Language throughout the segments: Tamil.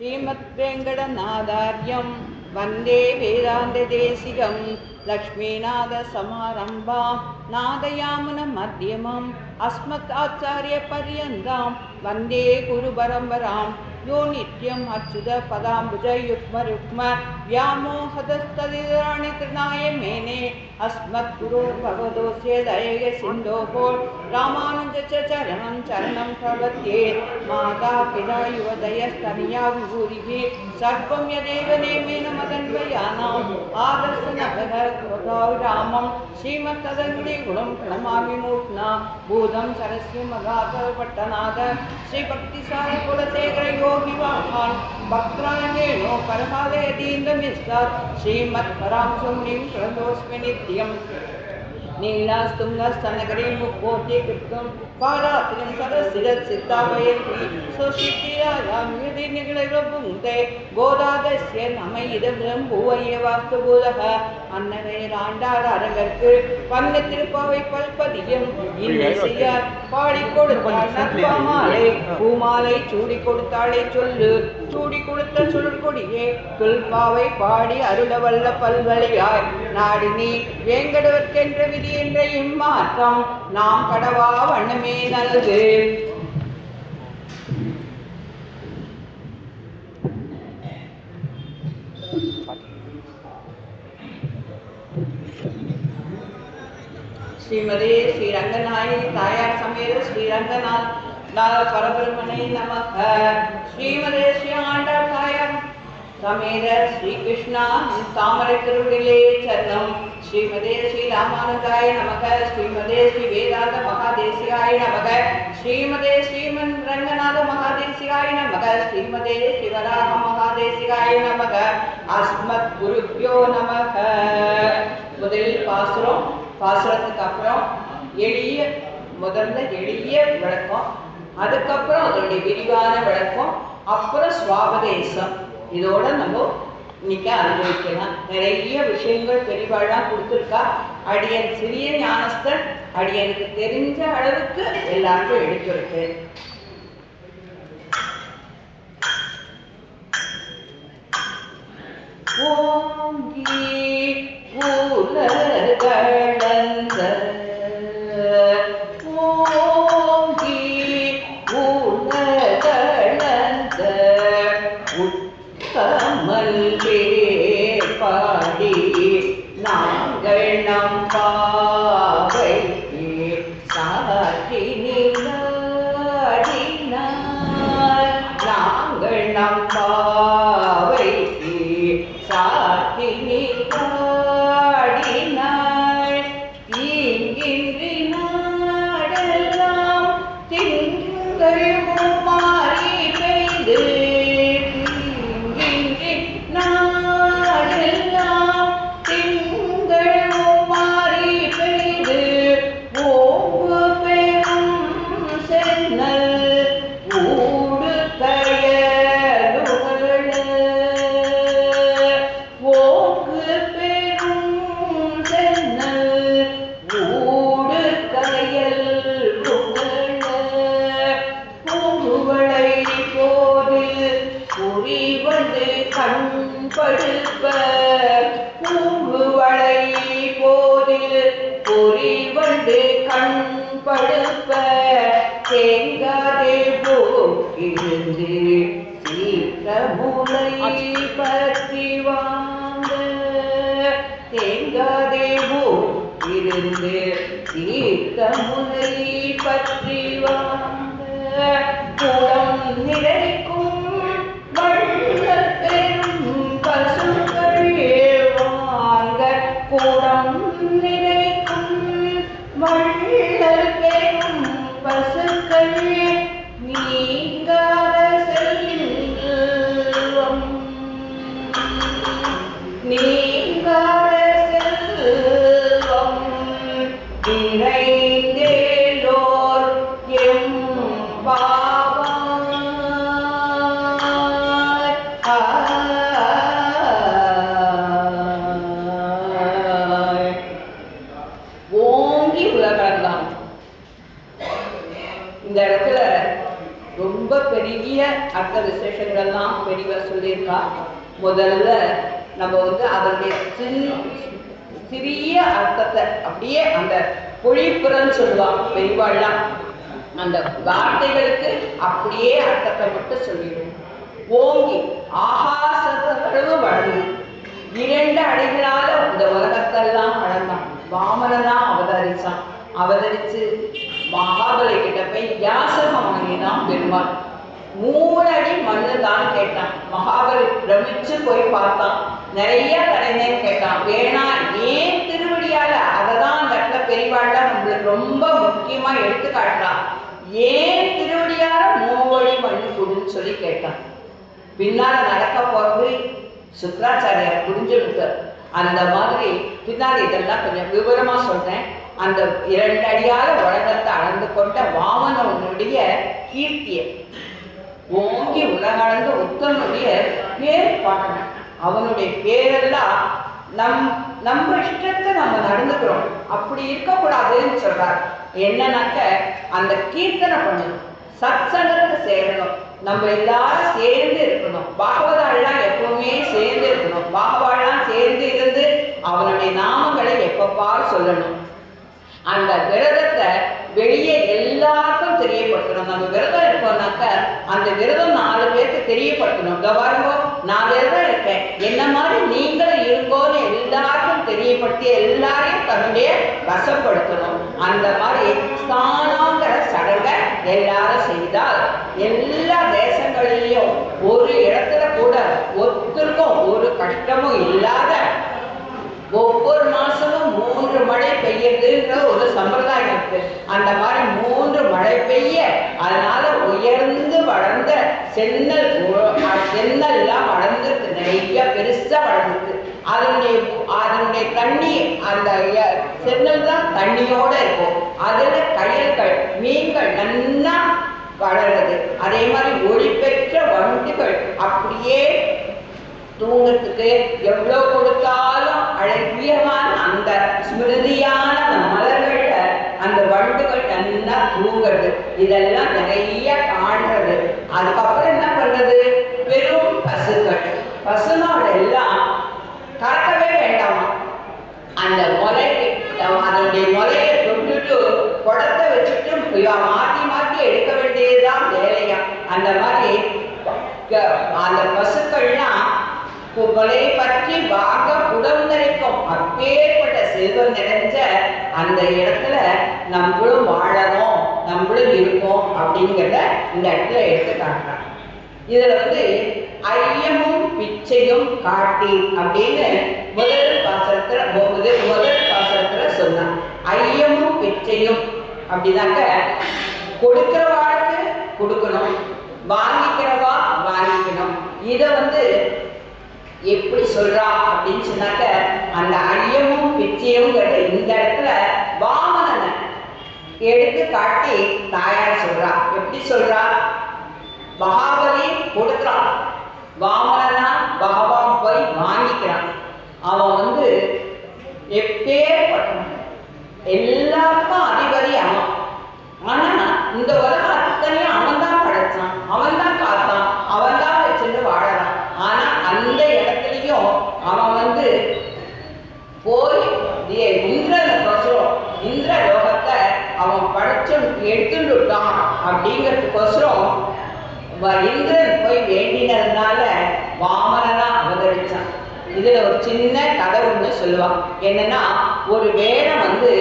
श्रीमद्वेङ्कटनाथार्यं वन्दे वेदान्तदेशिकं लक्ष्मीनाथसमारम्भां नादयामुनमध्यमम् अस्मदाचार्यपर्यन्तां वन्दे गुरुपरम्परां यो नित्यम् अच्युतपदाम्बुजयुग्मरुक्म व्यामोहतस्तदितराणि तृणाय मेने अस्मद्गुरो भगवतोऽस्य दयैकसिन्धोः रामानुजचरणं चरणं प्रपद्ये माता पिता युवदयस्तनया विभूतिः सर्वं यदेव नेमेन मदन्वयानाम् आदर्शनगः रामं श्रीमत्तदङ्गिरिगुणं प्रणमामि मूर्ध्ना भूतं सरस्य मगाधरपट्टनाथ श्रीभक्तिसारकुलशेखर योगिवाहान् भक्त्राण्येनो परमालयतीन्द्रमिष्टात् श्रीमत्परांसुमुनिं प्रणतोऽस्मि नित्यम् नीलास्तुङ्गस्तनगरे मुक्कोटिकृतं पारात्रिं सरसिरत् सिद्धावयन्ति सुशिथिरायां यदि निगळपुङ्क्ते गोदादस्य नम इदं भुवय वास्तुभूतः அன்னவேராண்டார் அரங்கற்கு பன்ன திருப்பாவை பல்பதியம் இன்னிசையார் பாடி கொடுத்தாள் நற்பமாலை பூமாலை சூடி கொடுத்தாளே சொல்லு சூடி கொடுத்த சுழற்கொடியே தொல்பாவை பாடி அருளவல்ல பல்வழியாய் நாடினி வேங்கடவர்க்கென்ற விதி என்ற இம்மாற்றம் நாம் கடவா வண்ணமே நல்கு. श्रीमदे श्रीरंगनाय तायार समेत श्रीरंगनाथ परब्रह्मणे नमः. श्रीमदे श्री आंडार तायार समेत श्री कृष्णा तामரை திருவிலே சரணம். श्रीमदे श्री रामानुजाय नमः. श्रीमदे श्री वेदांत महादेशिकाय नमः. श्रीमदे श्रीमन रंगनाथ महादेशिकाय नमः. श्रीमदे शिवराम महादेशिकाय नमः. अस्मत् गुरुभ्यो नमः. முதலில் பாசுரத்துக்கு அப்புறம் முதல்ல எளிய விளக்கம், அதுக்கப்புறம் அதனுடைய விரிவான விளக்கம், அப்புறம் சுவாபதேசம். இதோட நம்ம இன்னைக்கு அனுபவிக்கலாம். நிறைய விஷயங்கள் பெரிவாழா கொடுத்துருக்கா. அடியன் சிறிய ஞானஸ்தன், அடியனுக்கு தெரிஞ்ச அளவுக்கு எல்லாருக்கும் எடுத்துருக்கு. ஓங்கி உலகளந்த ஓங்கி உலகளந்த உத்தமல்லே பாடி நாங்கள் நம் பாவைக்கு சாற்றி நீராடினார். நாங்கள் நம் பாவைக்கு சாற்றி நீராடினாள். தீங்கின்றி நாடெல்லாம் திங்கள் மாறி பெய்து தீங்கின்றி நாடெல்லாம் திங்கள் மாறி பெய்து ஓங்கு பெரும் சென்னல் ஊடு கயலுகள் ஓங்கு பெரும் சென்னல் ஊடு கயல் பூங்குவளை போது குறிவண்டு கண்படுப்ப பூங்குவளை போதில் குறிவண்டு கண்படுப்ப தேங்காதே போக்கிருந்து சீத்தமுலை பற்றி வாங்க. தேங்காதே போக்கிருந்து சீத்தமுலை பற்றி வாங்க. குளம் நிறைக்கும் வள்ளல் பெரும் பசுக்கள் வாங்க. குளம் நிறைக்கும் வள்ளல் பெரும் பசுக்கள் நீங்காத செல்வம் நீங்காத செல்வம் நிறைந்தேலோர் எம் பாவாய். விசேஷங்கள்லாம் பெரியவர் சொல்லியிருக்கா. முதல்ல நம்ம வந்து அதனுடைய சிறிய அர்த்தத்தை அப்படியே அந்த பொழிப்புறன்னு சொல்லுவாங்க பெரியவாள்லாம், அந்த வார்த்தைகளுக்கு அப்படியே அர்த்தத்தை மட்டும் சொல்லிடும். ஓங்கி ஆகாசத்தளவு வளர்ந்து 2 அடிகளால இந்த உலகத்தெல்லாம் வளர்ந்தான். வாமனதான் அவதரிச்சு மகாபலி கிட்ட போய் யாசகம் வாங்கினான் பெருமாள். 3 அடி மண்ணு தான் கேட்டான். மகாபலி பிரமிச்சு போய் பார்த்தான். நிறைய தரைனேன்னு கேட்டான். வேணா ஏன் திருவடியால அததான் அந்த இடத்துல பெரியவாழ்ல நம்மளுக்கு ரொம்ப முக்கியமா எடுத்து காட்டுறான். ஏன் திருவடியால 3 அடி மண்ணு கொடுன்னு சொல்லி கேட்டான். பின்னால நடக்க போறது சுக்கராச்சாரியார் புரிஞ்சுடுத்த. அந்த மாதிரி பின்னால் இதெல்லாம் கொஞ்சம் விவரமா சொல்றேன். அந்த 2 அடியால உலகத்தை அளந்து கொண்ட வாமனனுடைய கீர்த்தியை ஓங்கி உலகளந்து உத்தமனுடைய பேர் பாடணும். அவனுடைய பேரெல்லாம் நம்ம இஷ்டத்தை நம்ம நடந்துக்கிறோம், அப்படி இருக்கக்கூடாதுன்னு சொல்றார். என்னன்னாக்க அந்த கீர்த்தனை பண்ணணும், சத்சங்கத்தை சேரணும், நம்ம எல்லாரும் சேர்ந்து இருக்கணும். பாகவதாள்லாம் எப்பவுமே சேர்ந்து இருக்கணும். பாகவாள்லாம் சேர்ந்து இருந்து அவனுடைய நாமங்களை எப்பப்பாரு சொல்லணும். அந்த விரதத்தை வெளியே எல்லாருக்கும் தெரியப்படுத்தணும். நம்ம விரதம் இருக்கோம்னாக்க அந்த விரதம் 4 பேருக்கு தெரியப்படுத்தணும். கவர்மோ நான் விரதம் இருக்கேன், என்ன மாதிரி நீங்களும் இருக்கோன்னு எல்லாருக்கும் தெரியப்படுத்தி எல்லாரையும் தன்னுடைய வசப்படுத்தணும். அந்த மாதிரி ஸ்தானங்கிற சடங்கை எல்லாரும் செய்தால் எல்லா தேசங்களிலையும் ஒரு இடத்துல கூட ஒருத்தருக்கும் ஒரு கஷ்டமும் இல்லாத ஒவ்வொரு மாசமும் 3 மழை பெய்யுதுன்ற ஒரு சம்பிரதாயம் இருக்கு. அந்த மாதிரி 3 மழை பெய்ய அதனால உயர்ந்து வளர்ந்த சென்னல்லாம் வளர்ந்துருக்கு, நிறைய பெருசா வளர்ந்துருக்கு. அதனுடைய தண்ணி அந்த சென்னல் தான் தண்ணியோட இருக்கும். அதுல கயல்கள் மீன்கள் நல்லா வளருது. அதே மாதிரி ஒளி பெற்ற வண்டுகள் அப்படியே தூங்கத்துக்கு எவ்வளவு கொடுத்தாலும் அழகியமான அந்த ஸ்மிருதியான அந்த மலர்கள்ல அந்த வண்டுகள் நல்லா தூங்குறது. இதெல்லாம் நிறைய காண்றது. அதுக்கப்புறம் என்ன பண்றது, பெரும் பசுமாடு எல்லாம் கறக்கவே வேண்டாமா. அந்த முலைக்கு அதனுடைய முலையை தொட்டுட்டு குடத்தை வச்சுட்டு மாற்றி மாற்றி எடுக்க வேண்டியதுதான் வேலையா. அந்த மாதிரி அந்த பசுக்கள்லாம் புகழை பற்றி வாக குடம் நிறைக்கும். அப்பேற்பட்ட செல்வம் நிறைஞ்ச அந்த இடத்துல நம்மளும் வாழணும், நம்மளும் இருக்கோம் அப்படிங்கிறத இந்த இடத்துல எடுத்து காட்டுறாங்க. இதுல வந்து ஐயமும் பிச்சையும் காட்டி அப்படின்னு முதல் பாசனத்துல சொன்னான். ஐயமும் பிச்சையும் அப்படின்னாக்க கொடுக்கிறவாளுக்கு கொடுக்கணும், வாங்கிக்கிறவா வாங்கிக்கணும். இத வந்து எப்படி சொல்றா அப்படின்னு சொன்னாக்க அந்த ஐயமும் பிச்சையும் இந்த இடத்துல வாமனனை எடுத்து காட்டி தாயார் சொல்றா. எப்படி சொல்றா, மகாபலி கொடுக்கிறான், வாமனா பகவான் போய் வாங்கிக்கிறான். அவன் வந்து எப்பேற்பட்டவன், எல்லாருக்கும் அதிபதி அவன். ஆனா இந்த உலகம் அத்தனையும் அவன் தான் படைச்சான், அவன் தான் காத்தான், அவன் தான் வச்சுட்டு வாழறான். ஆனா அந்த இடத்துலயும் அவன் வந்து போய் இந்திர லோகத்தை அவன் படைச்சு எடுத்துட்டான். அப்படிங்கிறதுக்கோசரம் இந்திரன் போய் வேண்டினதுனால வாமனனா அவதரிச்சான். இதுல ஒரு சின்ன கதை ஒண்ணு சொல்லுவான். என்னன்னா, ஒரு வேடம் வந்து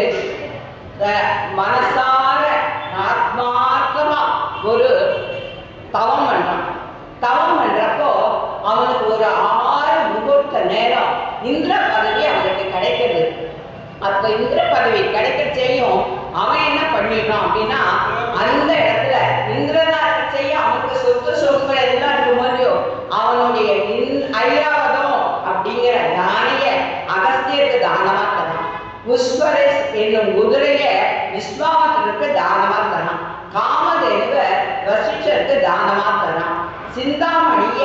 மனசார ஆத்மார்த்தமா ஒரு தவம் பண்றான். தவம் பண்றப்போ அவனுக்கு ஒரு 6 முகூர்த்த நேரம் இந்திர பதவி அவனுக்கு கிடைக்கிறது. அப்ப இந்திர பதவி கிடைக்க செய்யும் அவன் என்ன பண்ணிடுறான் அப்படின்னா, அந்த இடத்துல இந்திரனா செய்ய அவனுக்கு சொத்து சொகுகள் எல்லாம் இருக்கும்போது அவனுடைய ஐராவதம் அப்படிங்கிற தானிய அகஸ்தியருக்கு தானமா தரான். புஷ்பரஸ் என்னும் குதிரைய விஸ்வாமித்திரருக்கு தானமா தரான். காமதேவ வசிஷ்டருக்கு தானமா தரான். சிந்தாமணிய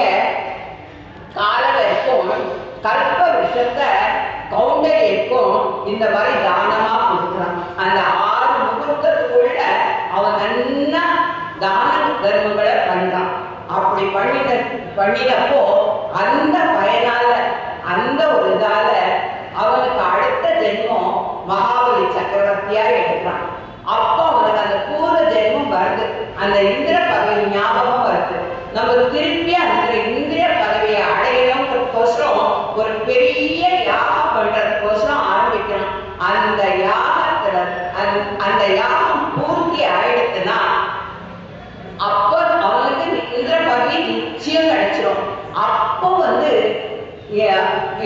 காலவருக்கும் கல்ப விஷத்தை கவுண்டரிக்கும் இந்த மாதிரி தானமா கொடுக்குறான். அந்த 6 முகூர்த்தத்துக்குள்ள அவன் நல்லா தான தர்மங்களை பண்றான். அப்படி பண்ணிட்ட பண்ணினப்போ அந்த பயனால அந்த ஒரு இதால அவனுக்கு அடுத்த ஜென்மம் மகாபலி சக்கரவர்த்தியா எடுக்கிறான். அப்போ அவனுக்கு அந்த பூர்வ ஜென்மம் வருது, அந்த இந்திர பதவி ஞாபகம் வருது. நம்ம திருப்பி அந்த இந்திர பதவியை அடையணும்ன்றதுக்கோசரம் ஒரு பெரிய யாகம் பண்றதுக்கோசரம் ஆரம்பிக்கணும். அந்த யாகத்துல அந்த யாகம் பூர்த்தி ஆயிடுச்சுன்னா அப்போ அவனுக்கு இந்திர பதவி நிச்சயம் கிடைச்சிடும். அப்போ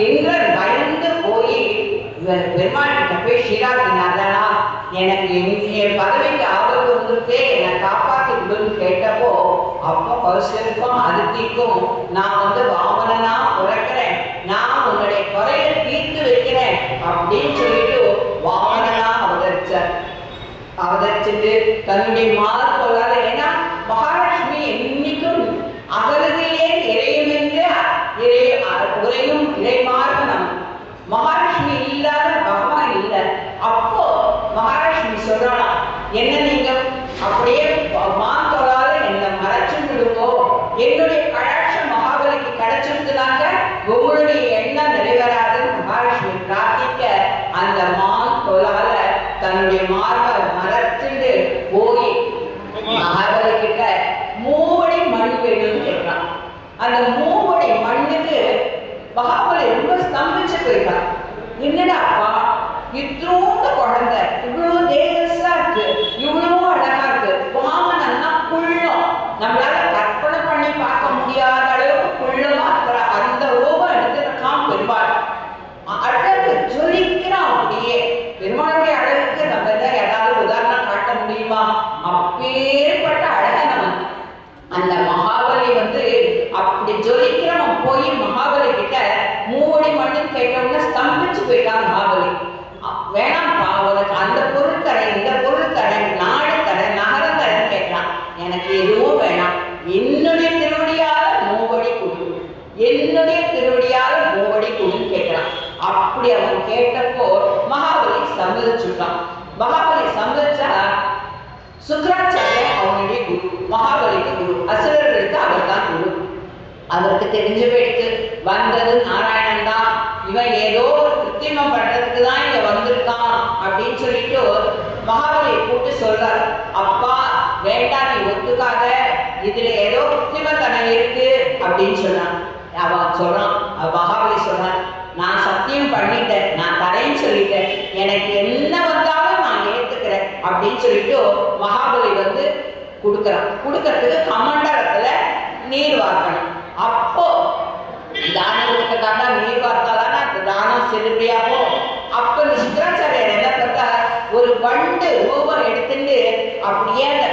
இந்திரன் பயந்து போய் பெருமாள் கிட்ட போய் ஸ்ரீராத்தினாரா எனக்கு என் பதவிக்கு ஆபத்து வந்துருக்கே, என்னை காப்பாற்றி விடுன்னு கேட்டப்போ அப்போ கௌசலுக்கும் அதித்திக்கும் நான் வாமனனா பிறக்கிறேன், நான் உன்னுடைய குறையை தீர்த்து வைக்கிறேன் அப்படின்னு சொல்லிட்டு வாமனனா அவதரிச்சுட்டு தன்னுடைய மாதத்தோடாத, ஏன்னா மகாலட்சுமி என்னைக்கும் அகலதிலே இறையுமென்று உரையும் இறைமார்பனம். மகாலட்சுமி இல்லாத பகவான் இல்லை. அப்போ மகாலட்சுமி சொல்லலாம், என்ன நீங்க அப்படியே மாத்தோடாத என்னை மறைச்சு விடுவோ, என்னுடைய கடாட்சம் மகாபலிக்கு கிடைச்சிருந்தாங்க உங்களுடைய எண்ணம் நிறைவேறாதுன்னு மகாலட்சுமி பிரார்த்திக்க அந்த மான் தொழால தன்னுடைய மார்பை மறைச்சுட்டு போய் மகாபலி கிட்ட மூவடி மண் வேணும்னு கேட்கிறான். அந்த மூவடி மண்ணுக்கு மகாபலி ரொம்ப ஸ்தம்பிச்சு போயிட்டான். என்னடாப்பா இத்தோண்டு குழந்தை இவ்வளவு தேஜஸா இருக்கு, இவ்வளவு அழகா இருக்கு, வாமனன்னா குள்ளம், நம்மளால கற்பனை பண்ணி பார்க்க முடியாத அளவுக்கு குள்ளமா இருக்கிற அந்த ரூபம் எடுத்துருக்கான் பெருமாள். அழகு ஜொலிக்கிறான். அப்படியே பெருமாளுடைய அழகுக்கு நம்ம ஏதாவது உதாரணம் காட்ட முடியுமா? அப்பேற்பட்ட அழகனவன் அந்த மகாபலி அப்படி ஜொலிக்கிறவன் போய் மகாபலி கிட்ட மூவடி மண்ணுன்னு கேட்டவங்க ஸ்தம்பிச்சு போயிட்டான். மகாபலி வேணாம்ப்பா, உனக்கு அந்த பொருள் தரேன், இந்த பொருள் தரேன், நாடு தரேன், நகரம் தரேன்னு கேட்கலாம். எனக்கு எதுவும் வேணாம், என்னுடைய திருவடியால மூவடி கொடு, என்னுடைய திருவடியால மூவடி கொடுன்னு கேட்கலாம். அப்படி அவன் கேட்டப்போ மகாபலி சம்மதிச்சுட்டான். மகாபலி சம்மதிச்சா சுக்ராச்சாரியர் அவனுடைய குரு, மகாபலிக்கு குரு, அசுரர்களுக்கு அவர் தான் குரு. அவருக்கு தெரிஞ்சு போயிட்டு வந்தது நாராயணன் தான், இவன் ஏதோ ஒரு கிருத்திமம் பண்றதுக்கு தான் இங்க வந்திருக்கான் அப்படின்னு சொல்லிட்டு மகாபலியை கூப்பிட்டு சொல்றார், அப்பா வேண்டாம், நீ ஒத்துக்காத, இதுல ஏதோ கிருத்திமத்தனம் இருக்கு அப்படின்னு சொன்னான். அவன் சொல்றான், மகாபலி சொல்றான், நான் சத்தியம் பண்ணிட்டேன், நான் தரேன்னு சொல்லிட்டேன், எனக்கு என்ன வந்தாலும் நான் ஏத்துக்கிறேன் அப்படின்னு சொல்லிட்டு மகாபலி கொடுக்கறான். கொடுக்கறதுக்கு கமண்டலத்துல நீர் வார்க்கணும். அப்போ தானம் கொடுக்கறதா நீர் வார்த்தாதான் அந்த தானம் செல்லுபடியாகும். அப்ப சுக்கராச்சாரியர் என்ன பண்றார், ஒரு வண்டு ரூபம் எடுத்துட்டு அப்படியே அந்த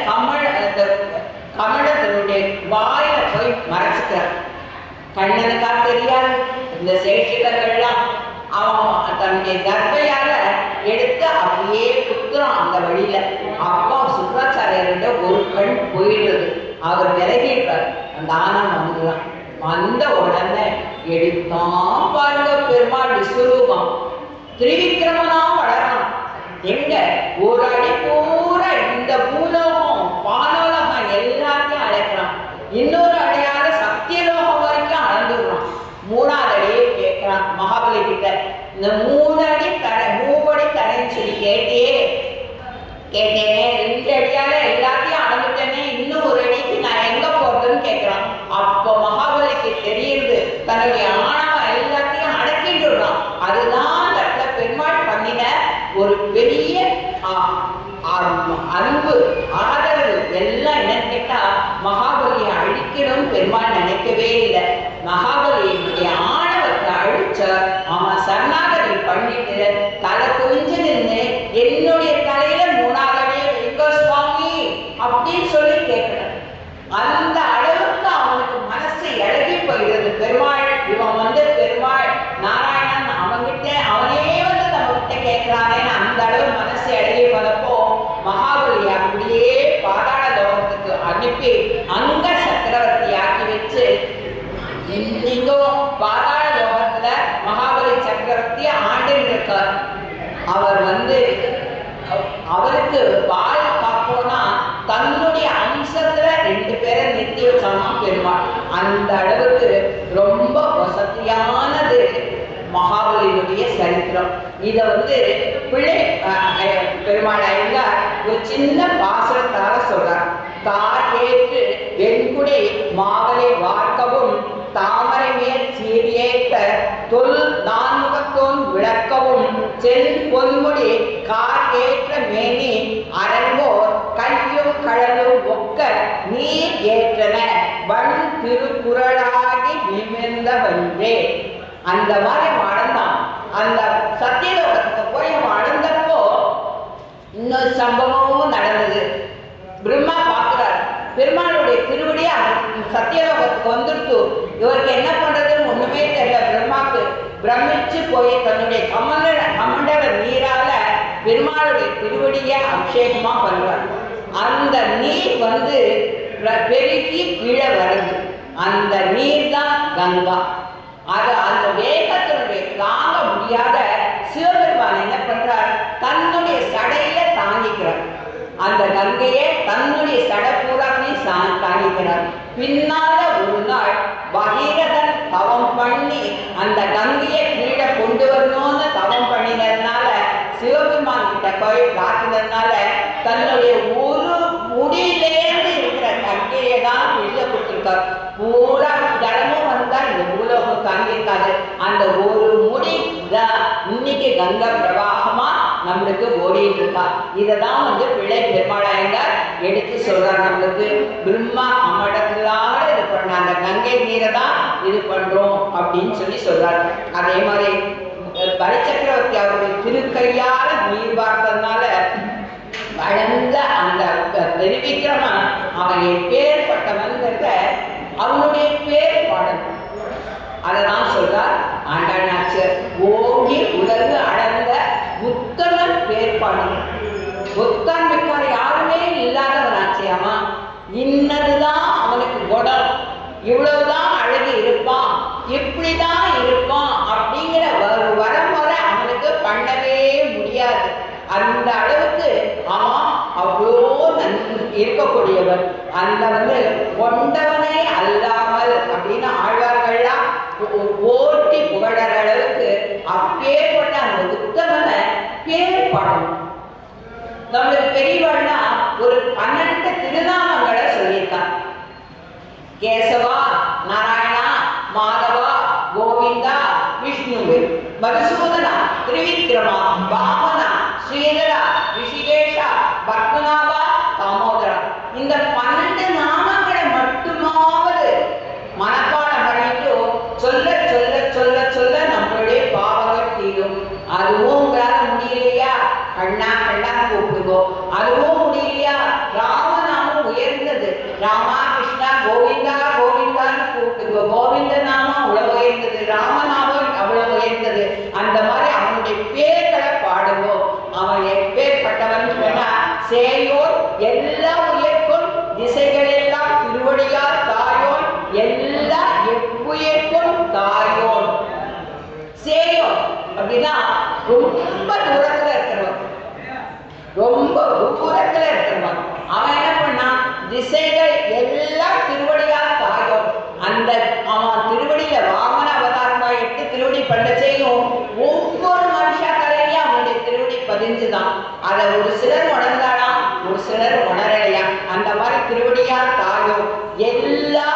கமண்டத்தினுடைய வாயில போய் மறைச்சுக்கிறார். கண்ணனுக்கா தெரியாது, இந்த சேஷிகர்கள்லாம் அவன் தன்னுடைய கர்ப்பையால எடுத்து அப்படியே குத்துறான் அந்த வழியில. அப்பா சுக்கராச்சாரியர்கிட்ட ஒரு கண் போயிடுறது, அவர் விலகிடுறார். அந்த ஆனந்தம் வந்துதான் வந்த உடனே எடுத்தான் பாருங்க பெருமாள் விஸ்வரூபம், திரிவிக்ரமனா வளரணும். எங்க ஒரு அடி பூரா இந்த பூலோகம் பாலோலகம் எல்லாத்தையும் அழைக்கிறான், இன்னொரு அடையாத சத்தியலோகம் வரைக்கும் அளந்துடுறான். மூணாவது அடியே கேட்கிறான் மகாபலி கிட்ட, இந்த மூவடி தரேன்னு சொல்லி கேட்டேனே, 2 அடியால எல்லாத்தையும் அளந்துட்டேனே, இன்னும் ஒரு அடிக்கு நான் எங்க போறதுன்னு கேட்கிறான். அப்போ மகாபலிக்கு தெரியுது தன்னுடைய ஆணவம் எல்லாத்தையும் அடக்கிட்டுறான். அதுதான் அந்த பெருமாள் பண்ணின ஒரு பெரிய அன்பு ஆதரவு எல்லாம். என்னன்னு கேட்டா மகாபலியை அழிக்கணும் பெருமாள் நினைக்கவே இல்லை. மகாபலியுடைய ஆணவத்தை அழிச்ச அவன் சரணாகதி பண்ணிட்டு தலை குவிஞ்சு நின்று என்னுடைய தலையில 3வது எங்க சுவாமி அப்படின்னு சொல்லி கேட்கிறான். அந்த அளவுக்கு அவனுக்கு மனசு இழகி போயிடுது. பெருமாள் இவன் பெருமாள் நாராயணன் அவன்கிட்ட அவனே நம்ம கிட்ட கேட்கிறானேன்னு அந்த அளவு மனசு இழகி போனப்போ மகாபலி அப்படியே பாதாள லோகத்துக்கு அனுப்பி அங்க சக்கரவர்த்தி ஆக்கி வச்சு இன்னைக்கும் பாதாள லோகத்துல மகாபலி சக்கரவர்த்தி ஆண்டு இருக்கார். அவர் அவருக்கு பால் காப்போனா தன்னுடைய அம்சத்துல 2 பேரை நிறுத்தி வச்சானா பெருமாள். அந்த அளவுக்கு ரொம்ப வசதியானது மகாபலியினுடைய சரித்திரம். இதை வந்து பிள்ளை பெருமாள் ஐயங்கார் ஒரு சின்ன பாசுரத்தால சொல்றார். தார் ஏற்று வெண்குடி மாவலை வார்க்கவும் தாமரை மேல் சீரியேற்ற தொல் நான்முகத்தோன் விளக்கவும் செல் பொன்முடி கார் ஏற்ற மேனி அரங்கோர் கையும் கடலும் ஒக்க நீர் ஏற்றன வன் திருக்குறளாகி நிமிர்ந்த வந்தே. அந்த மாதிரி வாழ்ந்தான். அந்த சத்தியலோகத்தை போய் வாழ்ந்தப்போ இன்னொரு சம்பவமும் நடந்தது. பிரம்மா பார்க்கிறார், பெருமாளுடைய திருவடியே சத்தியலோகத்துக்கு வந்துட்டு இவருக்கு என்ன பண்றதுன்னு ஒண்ணுமே தெரியல. பிரம்மாவுக்கு பிரமிச்சு போய் தன்னுடைய கமண்டல நீரால பெருமாளுடைய திருவடிய அபிஷேகமா பண்றார். அந்த நீர் வந்து பெருகி கீழே வருது. அந்த நீர் தான் கங்கா. அது அந்த வேகத்தினுடைய தாங்க முடியாத சிவபெருமான் என்ன பண்றார், தன்னுடைய சடையில தாங்கிக்கிறார். அந்த கங்கையை தன்னுடைய சடை பூராத்தையும் தாங்கிக்கிறார். பின்னால ஒரு நாள் பகீரதன் தவம் பண்ணி அந்த கங்கையை கீழே கொண்டு வரணும்னு தவம் பண்ணினதுனால, சிவபெருமான் கிட்ட போய் காத்துனதுனால தன்னுடைய ஒரு முடியிலேருந்து இருக்கிற கங்கையை தான் வெளியே கொடுத்திருக்கார். பூரா ஜலமும் வந்தா இந்த பூலோகம் தாங்கியிருக்காது. அந்த ஒரு முடி தான் இன்னைக்கு கங்கா பிரவாகமா நம்மளுக்கு ஓடிட்டு இருக்கா. இதைதான் வந்து பிள்ளை பெருமாள் ஐயங்கார் எடுத்து சொல்றார். நம்மளுக்கு பிரம்மா அம்மடத்திலாக இது பண்ண அந்த கங்கை நீரை தான் இது பண்றோம் அப்படின்னு சொல்லி சொல்றாரு. அதே மாதிரி பலிச்சக்கரவர்த்தி அவருடைய திருக்கையால நீர் பார்த்ததுனால வளர்ந்த அந்த தெரிவிக்கிறவன் அவன் எப்பேற்பட்டவன்கிறத அவனுடைய பேர் பாடணும். அதான் சொல்றார் ஆண்டாள்நாச்சியார். ஓங்கி உலகு அளந்த புத்தகன் பேர் பாடணும். புத்தன் மிக்கார் யாருமே இல்லாதவனாச்சியாமா. இன்னதுதான் அவனுக்கு குணம், இவ்வளவுதான் அழகு இருப்பான், இப்படிதான் இருப்பான் அப்படிங்கிற ஒரு வரமுறை அவனுக்கு பண்ணவே முடியாது. அந்த அளவுக்கு அவன் அவ்வளோ இருக்கக்கூடியவன். அந்த வந்து கொண்டவனே அல்லாமல் அப்படின்னு ஆழ்வார்கள்லாம் போட்டி புகழற அளவுக்கு அப்பேற்பட்ட அந்த உத்தமனை பேர் பாடணும். நம்மளுக்கு பெரியவள்னா ஒரு 12 திருநாமங்களை சொல்லியிருக்கான். கேசவா, நாராயணா, மாதவா, கோவிந்தா, விஷ்ணுவே, மதுசூதனா, திரிவிக்ரமா, பாவனா, ஸ்ரீதரா, ரிஷிகேஷா, பத்மநாபா, தாமோதரா. இந்த 12 நாமங்களை மட்டுமாவது மனப்பாடம் பண்ணிட்டு சொல்ல சொல்ல சொல்ல சொல்ல நம்மளுடைய பாவங்கள் தீரும். அதுவும் உங்களால முடியலையா, கண்ணா கண்ணா கூப்பிடுங்கோ. அதுவும் முடியலையா, ராமநாமம் உயர்ந்தது, ராமா கிருஷ்ணா கோவிந்தா கோவிந்தான்னு கூப்பிடுங்கோ. கோவிந்த நாமம் அவ்வளவு உயர்ந்தது, ராமநாமம் அவ்வளவு உயர்ந்தது. அந்த மாதிரி அவனுடைய பேர்களை பாடுங்கோ. அவன் எப்பேற்பட்டவன் சொன்னா, சேயோர் எல்லா உயர்க்கும் திசைகளெல்லாம் திருவடியார் தாயோன் எல்லா எவ்வுயர்க்கும் தாயோன். சேயோன் அப்படின்னா ரொம்ப தூரத்துல இருக்கிறவன், ரொம்ப தூரத்துல இருக்கிறவன். அவன் என்ன பண்ணான், திசைகள் எல்லாம் திருவடியார் தாயோன். அந்த அவன் திருவடியில வாமன அவதாரமா எடுத்து திருவடி பண்ண செய்யும் ஒவ்வொரு மனுஷா தலையிலையும் அவனுடைய திருவடி பதிஞ்சுதான். அதை ஒரு சிலர் உணர்ந்தானா, ஒரு சிலர் உணரலையா. அந்த மாதிரி திருவடியார் தாயோ எல்லா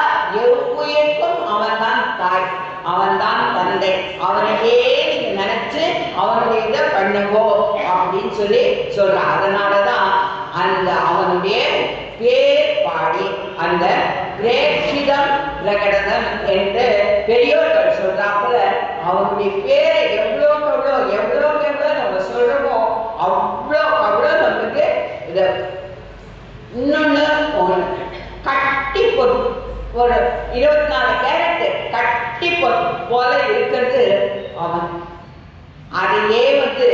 எவ்வுயர்க்கும் அவன் தான் தாய், அவன் தான் தந்தை. அவனையே நீங்க நினைச்சு அவனுடைய இதை பண்ணுவோ அப்படின்னு சொல்லி சொல்ற. அதனாலதான் அந்த அவனுடைய பேர் பாடி அந்த பிரேட்சிதம் பிரகடனம் என்று பெரியோர்கள் சொல்றாப்புல அவனுடைய பேரை எவ்வளோக்கு எவ்வளோ நம்ம சொல்றோமோ அவ்வளோ அவ்வளோ நம்மளுக்கு இத. இன்னொன்னு கட்டி பொருள் ஒரு 24 கேரட் கட்டி பொருள் போல இருக்கிறது அவன். அதையே வந்து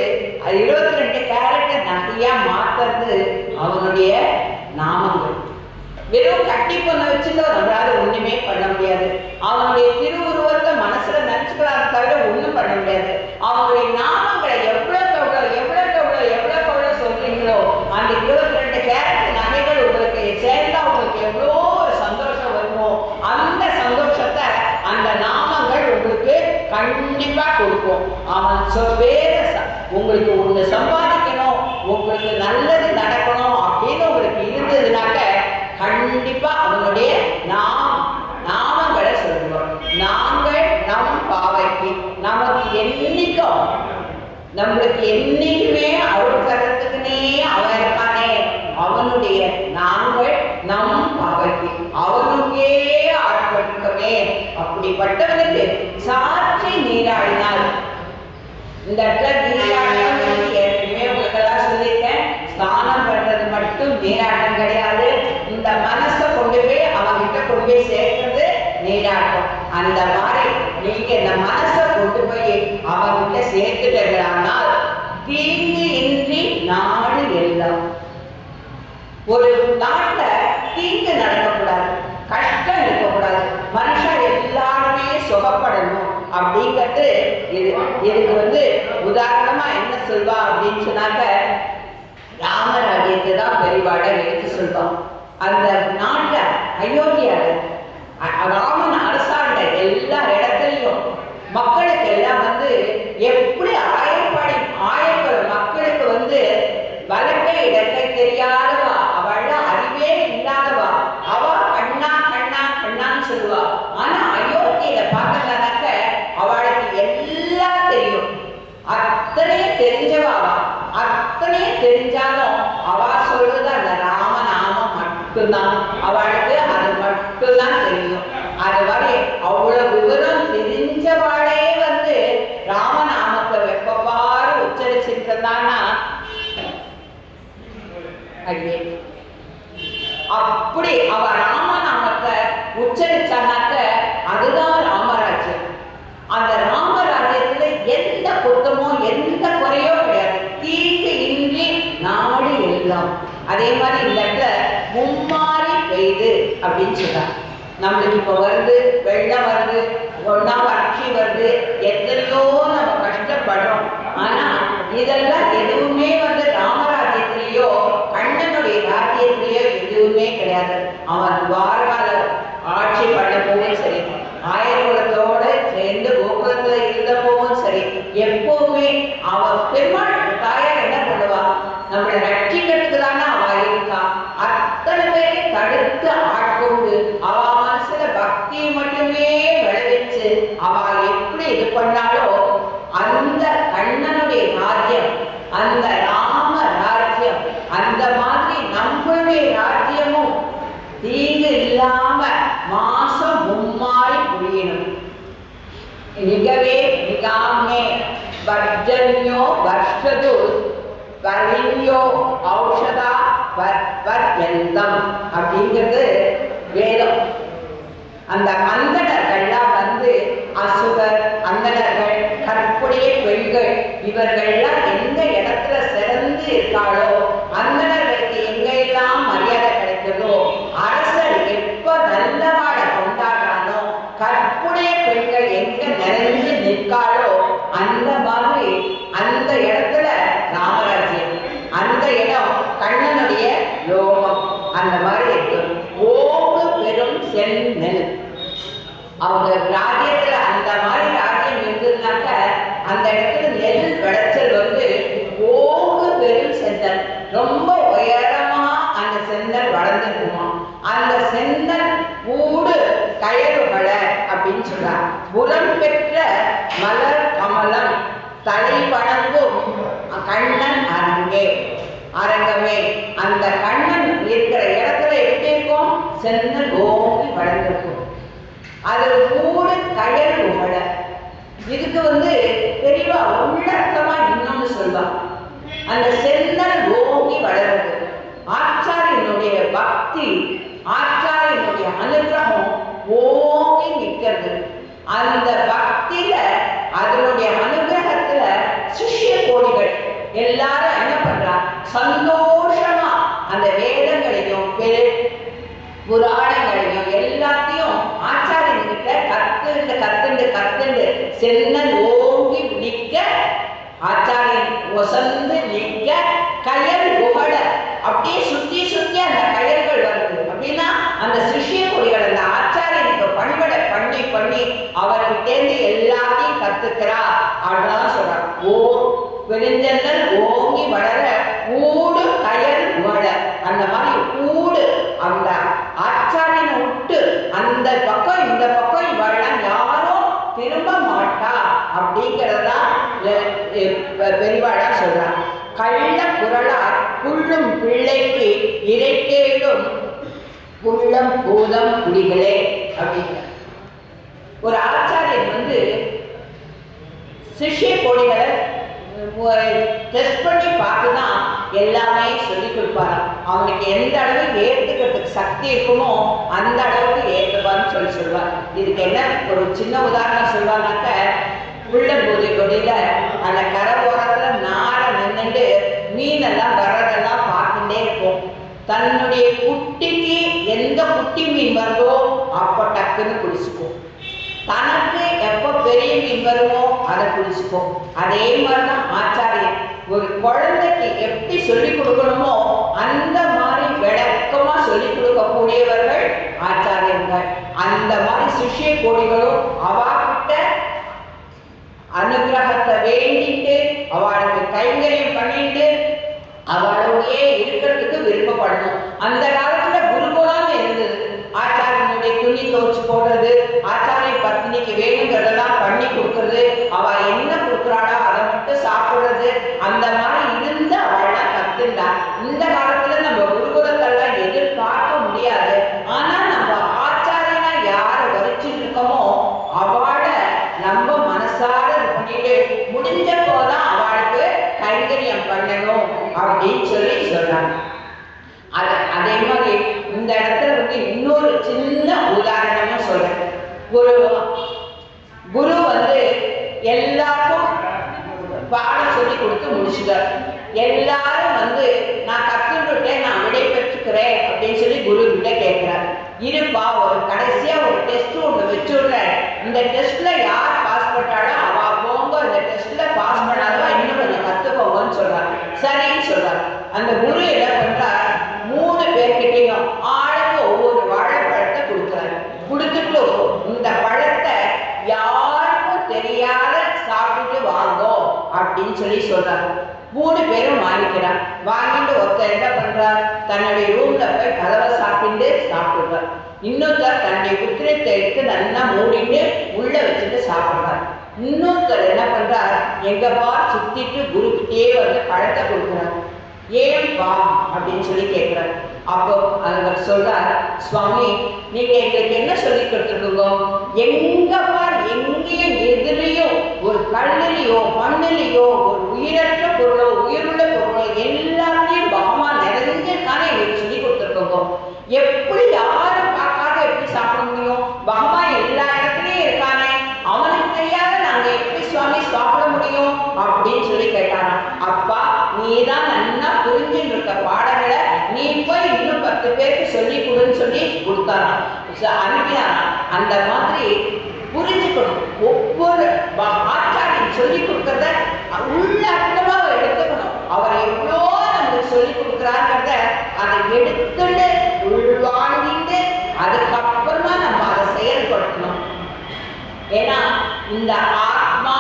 22 கேரட் நகையா மாத்துறது அவனுடைய நாமங்கள். வெறும் கட்டி பொண்ணை வச்சுட்டோம் நம்மளால ஒண்ணுமே பண்ண முடியாது. அவனுடைய திருவுருவத்தை மனசுல நினைச்சுக்கலாம் தவிர ஒண்ணும் பண்ண முடியாது. அவனுடைய நாமங்களை எவ்வளவு சொல்றீங்களோ அந்த 22 கேரட் நகைகள் உங்களுக்கு சேர்ந்தா உங்களுக்கு எவ்வளோ ஒரு சந்தோஷம் வருமோ அந்த சந்தோஷம் கண்டிப்பா கொடுக்கும். அவன் உங்களுக்கு ஒண்ணு சம்பாதிக்கணும், உங்களுக்கு நல்லது நடக்கணும் அப்படின்னு உங்களுக்கு இருந்ததுனாக்க கண்டிப்பா அவனுடைய நாமங்களை சொல்லுவோம். நாங்கள் நம் பாவைக்கு நமக்கு என்னைக்கும் நம்மளுக்கு என்னைக்குமே அருள் தரத்துக்குனே அவன் இருக்கானே, அவனுடைய நாங்கள் நம் பாவைக்கு அவனுக்கே ஆட்படுத்தவே. அப்படிப்பட்டவனுக்கு சாட்சி நீராடினால், இந்த இடத்துல நீராட்டம் ஏற்கனவே உங்களுக்கெல்லாம் சொல்லியிருக்கேன், ஸ்நானம் பண்றது மட்டும் நீராட்டம் கிடையாது. இந்த மனசை கொண்டு போய் அவன்கிட்ட கொண்டு போய் சேர்க்கிறது நீராட்டம். அந்த மாதிரி நீங்க இந்த மனசை கொண்டு போய் அவன்கிட்ட சேர்த்துட்டால் தீங்கு இன்றி நாடு எல்லாம். ஒரு நாட்டுல தீங்கு நடக்கக்கூடாது, கஷ்டம் இருக்கக்கூடாது, மனுஷன் எல்லாருமே சுகப்படணும் அப்படிங்கிறது இதுக்கு உதாரணமா என்ன சொல்வா அப்படின்னு சொன்னாக்க, ராமராஜ்யத்தை தான் பெரிவாட எடுத்து சொல்வான். அந்த நாட்டுல அயோத்தியால ராமன் அரசாண்ட எல்லா இடத்துலையும் மக்களுக்கு எல்லாம் எப்படி மக்களுக்கு வழக்கை இடத்தை தெரியாதவா, அவள் அறிவே இல்லாதவா, அவ கண்ணா கண்ணா கண்ணான்னு சொல்லுவா. ஆனா அயோத்தியில பார்க்கறதாக்க அவளுக்கு எல்லாம் தெரியும், அத்தனையும் தெரிஞ்சவாவா. அத்தனையும் தெரிஞ்சாலும் அவ சொல்றது அந்த ராமநாமம் மட்டும்தான், அவளுக்கு அது மட்டும்தான் தெரியும். அது வரை அவ்வளவு விவரம் தெரிஞ்சவாளே ராமநாமத்தை வெப்பப்பாறு உச்சரிச்சிருந்தான்னா அப்படி அவ ராமநாமத்தை உச்சரிச்சானாக்க அதுதான் ராமராஜ்யம். அந்த ராமராஜ்யத்துல எந்த குத்தமோ எந்த குறையோ கிடையாது, தீங்கு இன்றி நாடு எல்லாம். அதே மாதிரி இந்த இடத்துல மும்மாறி பெய்து அப்படின்னு சொல்றாங்க. நம்மளுக்கு இப்ப வெள்ளம் வருது, ஒன்னா வறட்சி வருது, எத்தனையோ நம்ம கஷ்டப்படுறோம். ஆனா இதெல்லாம் எதுவுமே ராமராஜ்யத்திலேயோ கண்ணனுடைய ராஜ்யத்திலேயோ எதுவுமே கிடையாது. அவன் வாரகால ஆட்சி பண்ண போவும் சரி, ஆயர்குலத்தோட சேர்ந்து கோகுலத்துல இருந்த போவும் சரி, எப்பவுமே அவன் பெருமாள் தாயார் என்ன பண்ணுவா, நம்மளை ரட்சிக்கிறதுக்கு தானே அவ இருக்கா. அத்தனை பேரை தடுத்து ஆட்கொண்டு அவ மனசுல பக்தியை மட்டுமே விளைவிச்சு அவ எப்படி இது பண்ணாலோ அந்த கண்ணனுடைய ராஜ்யம், அந்த ராம ராஜ்யம், அந்த மாதிரி நம்மளுடைய ராஜ்யமும் தீங்கு இல்லாம மாசம் மும்மாறி புரியணும். மிகவே மிகாமே வர்ஜன்யோ வர்ஷது வரிண்யோ ஔஷதா வர்யந்தம் அப்படிங்கிறது வேதம். அந்த அந்தணர்கள்லாம் அசுரர், அந்தணர்கள், கற்புடைய பெண்கள், இவர்கள்லாம் எந்த இடத்துல சிறந்து இருக்காளோ, அந்தணர்களுக்கு எங்கெல்லாம் மரியாதை கிடைக்கிறதோ, அரசர் எப்ப நல்லவாட கொண்டாடுறானோ, கற்புடைய பெண்கள் எங்க நிறைஞ்சு நிற்காளோ அந்த மாதிரி அந்த இடத்துல ராமராஜ்யம், அந்த இடம் கண்ணனுடைய லோகம். அந்த மாதிரி இருக்கு. ஓங்கு பெரும் செந்நெல், அவங்க ராஜ்யத்துல அந்த மாதிரி ராஜ்யம் இருந்ததுனாக்க அந்த இடத்துல நெல் விளைச்சல் ஓங்கு பெரும் செந்தல், ரொம்ப உயரமா அந்த செந்தல் வளர்ந்துருக்குமா. அந்த செந்தல் ஊடு கயறுகளை அப்படின்னு சொல்றாங்க. புறம் பெற்ற மலர் கமலம் தலை வணங்கும் கண்ணன் அரங்கே, அரங்கமே. அந்த கண்ணன் இருக்கிற இடத்துல எப்படி இருக்கும், செந்தல் ஓங்கி வளர்ந்துருக்கும். அது ஊடு கயல் உகழ. இதுக்கு தெளிவா உள்ளர்த்தமா இன்னொன்னு சொல்லுவாங்க. அந்த செந்தல் ஓங்கி வளர்றது ஆச்சாரியனுடைய பக்தி, ஆச்சாரியனுடைய அனுகிரகம் ஓங்கி நிற்கிறது. அந்த பக்தியில அதனுடைய அனுகிரகத்துல சிஷ்ய கோடிகள் எல்லாரும் என்ன பண்றா, சந்தோஷமா அந்த வேதங்களையும் புராணங்களையும் எல்லாத்தையும் ஆச்சாரியன்கிட்ட கத்துண்டு சென்னல் ஓங்கி நிற்க, ஆச்சாரியன் ஒசந்து நிற்க, கயல் புகழ அப்படியே சுத்தி சுத்தி அந்த கயல்கள் வருது. அப்படின்னா அந்த சிஷ்ய கொடிகள் அந்த ஆச்சாரியனுக்கு பணிபட பண்ணி அவர்கிட்டேருந்து எல்லாத்தையும் அதான் சொல்றாங்க. பெருஞ்செல்லல் ஓங்கி வளர ஊடு கயல் வள. அந்த மாதிரி ஊடு அந்த ஆச்சாரியனை விட்டு அந்த பக்கம் இந்த பக்கம் இவெல்லாம் யாரும் திரும்ப மாட்டா அப்படிங்கிறதா பெரியவாளா சொல்றாங்க. கள்ள குரலால் புள்ளும் பிள்ளைக்கு இறைக்கேடும் புள்ளம் பூதம் குடிகளே அப்படிங்கிற ஒரு ஆச்சாரியன் சிஷ்ய கோடிகளை டெஸ்ட் பண்ணி பார்த்துதான் எல்லாமே சொல்லி கொடுப்பாரு. அவனுக்கு எந்த அளவு ஏற்றுக்கிறதுக்கு சக்தி இருக்குமோ அந்த அளவுக்கு ஏற்றுப்பான்னு சொல்லுவார். இதுக்கு என்ன ஒரு சின்ன உதாரணம் சொல்வாங்கன்னாக்க, உள்ளம்பூதி கொடியில அந்த கரை ஓரத்துல நாரை நின்றுட்டு மீனெல்லாம் வர்றதெல்லாம் பார்த்துட்டே இருக்கும். தன்னுடைய குட்டிக்கு எந்த குட்டி மீன் வருதோ அப்போ டக்குன்னு குடிச்சுக்கும். தனக்கு எப்போ பெரிய மீன் வருமோ அதை குடிச்சுக்கும். அதே மாதிரிதான் ஆச்சாரியன் ஒரு குழந்தைக்கு எப்படி சொல்லிக் கொடுக்கணுமோ அந்த மாதிரி விளக்கமா சொல்லிக் கொடுக்கக்கூடியவர்கள் ஆச்சாரியர்கள். அந்த மாதிரி சிஷ்ய கோடிகளும் அவகிட்ட அனுகிரகத்தை வேண்டிட்டு அவளுக்கு கைங்கரியம் பண்ணிட்டு அவளுடைய இருக்கிறதுக்கு விருப்பப்படணும். அந்த காலத்துல குருகுலம் இருந்தது. ஆச்சாரியனுடைய துணி துவச்சு போடுறது, ஆச்சாரிய பத்னிக்கு வேணுங்கிறதெல்லாம் பண்ணி கொடுக்கறது, அவ என்ன கொடுக்குறாளோ அதை மட்டும் சாப்பிடுறது, அந்த மாதிரி இருந்து அவள்லாம் கத்துண்டா. இந்த காலத்துல நம்ம குருகுலத்தெல்லாம் எதிர்பார்க்க முடியாது. ஆனா நம்ம ஆச்சாரியனா யாரை வரிச்சுட்டு இருக்கோமோ அவளை நம்ம மனசார பண்ணிட்டு முடிஞ்ச போதான் அவளுக்கு கைங்கரியம் பண்ணணும் அப்படின்னு சொல்றாங்க. அதே மாதிரி இந்த இடத்துல இன்னொரு சின்ன உதாரணமும் சொல்றேன். குரு எல்லாருக்கும் பாடம் சொல்லி கொடுத்து முடிச்சுட்டார். எல்லாரும் நான் கத்துக்கிட்டேன், நான் விடை பெற்றுக்கிறேன் அப்படின்னு சொல்லி குரு கிட்ட கேட்கிறார். இருப்பா, ஒரு கடைசியா ஒரு டெஸ்ட் ஒண்ணு வச்சுடுறேன், இந்த டெஸ்ட்ல யார் பாஸ் பண்ணாலோ அவ போங்க, இந்த டெஸ்ட்ல பாஸ் பண்ணாலும் இன்னும் கொஞ்சம் கத்துக்கோங்கன்னு சொல்றாரு. சரின்னு சொல்றாரு. அந்த குரு என்ன பண்றார், 3 பேர்கிட்டையும் ஆளுக்கு ஒவ்வொரு வாழைப்பழத்தை கொடுக்குறாரு. கொடுத்துட்டு இந்த பழத்தை யாருக்கும் தெரியாத சாப்பிட்டு வாங்கோ அப்படின்னு சொல்றாரு. 3 பேரும் வாங்கிக்கிறார். வாங்கிட்டு ஒருத்தர் என்ன பண்றார், தன்னுடைய ரூம்ல போய் கதவை சாப்பிட்டுறார். இன்னொருத்தர் தன்னுடைய புத்திரத்தை எடுத்து நல்லா மூடிட்டு உள்ள வச்சுட்டு சாப்பிடுறார். இன்னொருத்தர் என்ன பண்றார், எங்க பார் சுத்திட்டு குருக்கிட்டே பழத்தை கொடுக்குறார். ஏன் வா அப்படின்னு சொல்லி கேட்கிறார். அப்போ அவர் சொல்றார், சுவாமி நீங்க எங்களுக்கு என்ன சொல்லி கொடுத்துருக்கீங்க, எங்க பார் எங்கேயும் எதுலையும் ஒரு கல்லிலையோ மண்ணிலையோ ஒரு உயிரற்ற பொருளோ உயிருள்ள பொருளோ எல்லாத்தையும் பகமா நிறைஞ்சிருக்கானே எங்களுக்கு சொல்லி கொடுத்துருக்கோங்க. எப்படி யாரும் பார்க்காத எப்படி சாப்பிட முடியும், பகமா எல்லா இடத்துலயும் இருக்கானே, அவனுக்கு தெரியாத நாங்க எப்படி சுவாமி சாப்பிட முடியும் அப்படின்னு சொல்லி கேட்டானா. அப்பா நீதான் நல்லா புரிஞ்சுட்டு இருக்க பாடங்களை நீ போய் இன்னும் 10 பேருக்கு சொல்லி கொடுன்னு சொல்லி கொடுத்தாராம், அனுப்பினாராம். அந்த மாதிரி புரிஞ்சுக்கணும். ஒவ்வொரு ஆச்சாரியன் சொல்லி கொடுக்கறத உள்ள அர்த்தமா எடுத்துக்கணும். அவர் எவ்வளோ நமக்கு சொல்லி கொடுக்குறாங்கிறத அதை எடுத்துட்டு உள்வாங்கிட்டு அதுக்கப்புறமா நம்ம அதை செயல்படுத்தணும். ஏன்னா இந்த ஆத்மா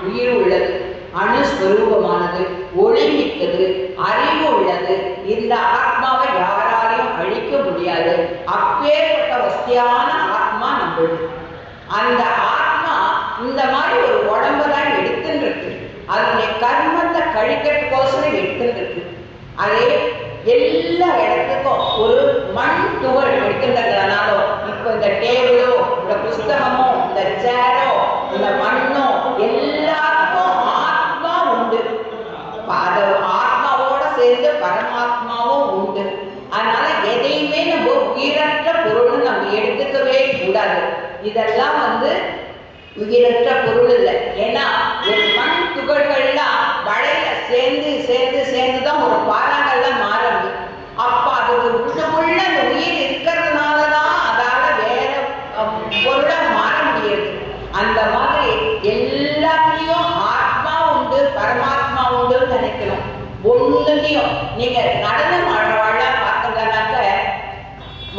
உயிர் உள்ளது, அணுஸ்வரூபமானது, ஒளிமிக்கது, அறிவு உள்ளது. இந்த ஆத்மாவை யாராலையும் அழிக்க முடியாது. அப்பேற்பட்ட வசதியான ஆத்மா நம்மளுது. அந்த ஆத்மா இந்த மாதிரி ஒரு உடம்புதான் எடுத்துன்னு இருக்கு. அதனுடைய கர்மத்தை கழிக்கிறதுக்கோசரம் எடுத்துன்னு இருக்கு. அதே எல்லா இடத்துக்கும் ஒரு மண் துகள் எடுத்துன்றதுனாலும் இப்போ இந்த டேபிளோ இந்த புஸ்தகமோ இந்த சேரோ இந்த மண்ணோ எல்லாருக்கும் ஆத்மா உண்டு. ஆத்மாவோட சேர்ந்து பரமாத்மாவும் உண்டு. அதனால எதையுமே நம்ம உயிரற்ற பொருள் நம்ம எடுத்துக்கவே கூடாது. இதெல்லாம் உயிரற்ற பொருள் இல்லை. ஏன்னா ஒரு மண் துகள்கள்லாம் மழையில சேர்ந்து சேர்ந்து சேர்ந்துதான் ஒரு பாறாங்கள்லாம் மாறுது. அப்ப அதுக்கு உள்ளுக்குள்ள அந்த உயிர் இருக்கிறதுனாலதான் அதால வேற பொருளா மாற முடியாது. அந்த மாதிரி எல்லாத்தையும் ஆத்மா உண்டு பரமாத்மா உண்டுன்னு நினைக்கணும். ஒண்ணுலையும் நீங்க நடனம் ஆடுறவாழ பார்த்தீங்கன்னாக்க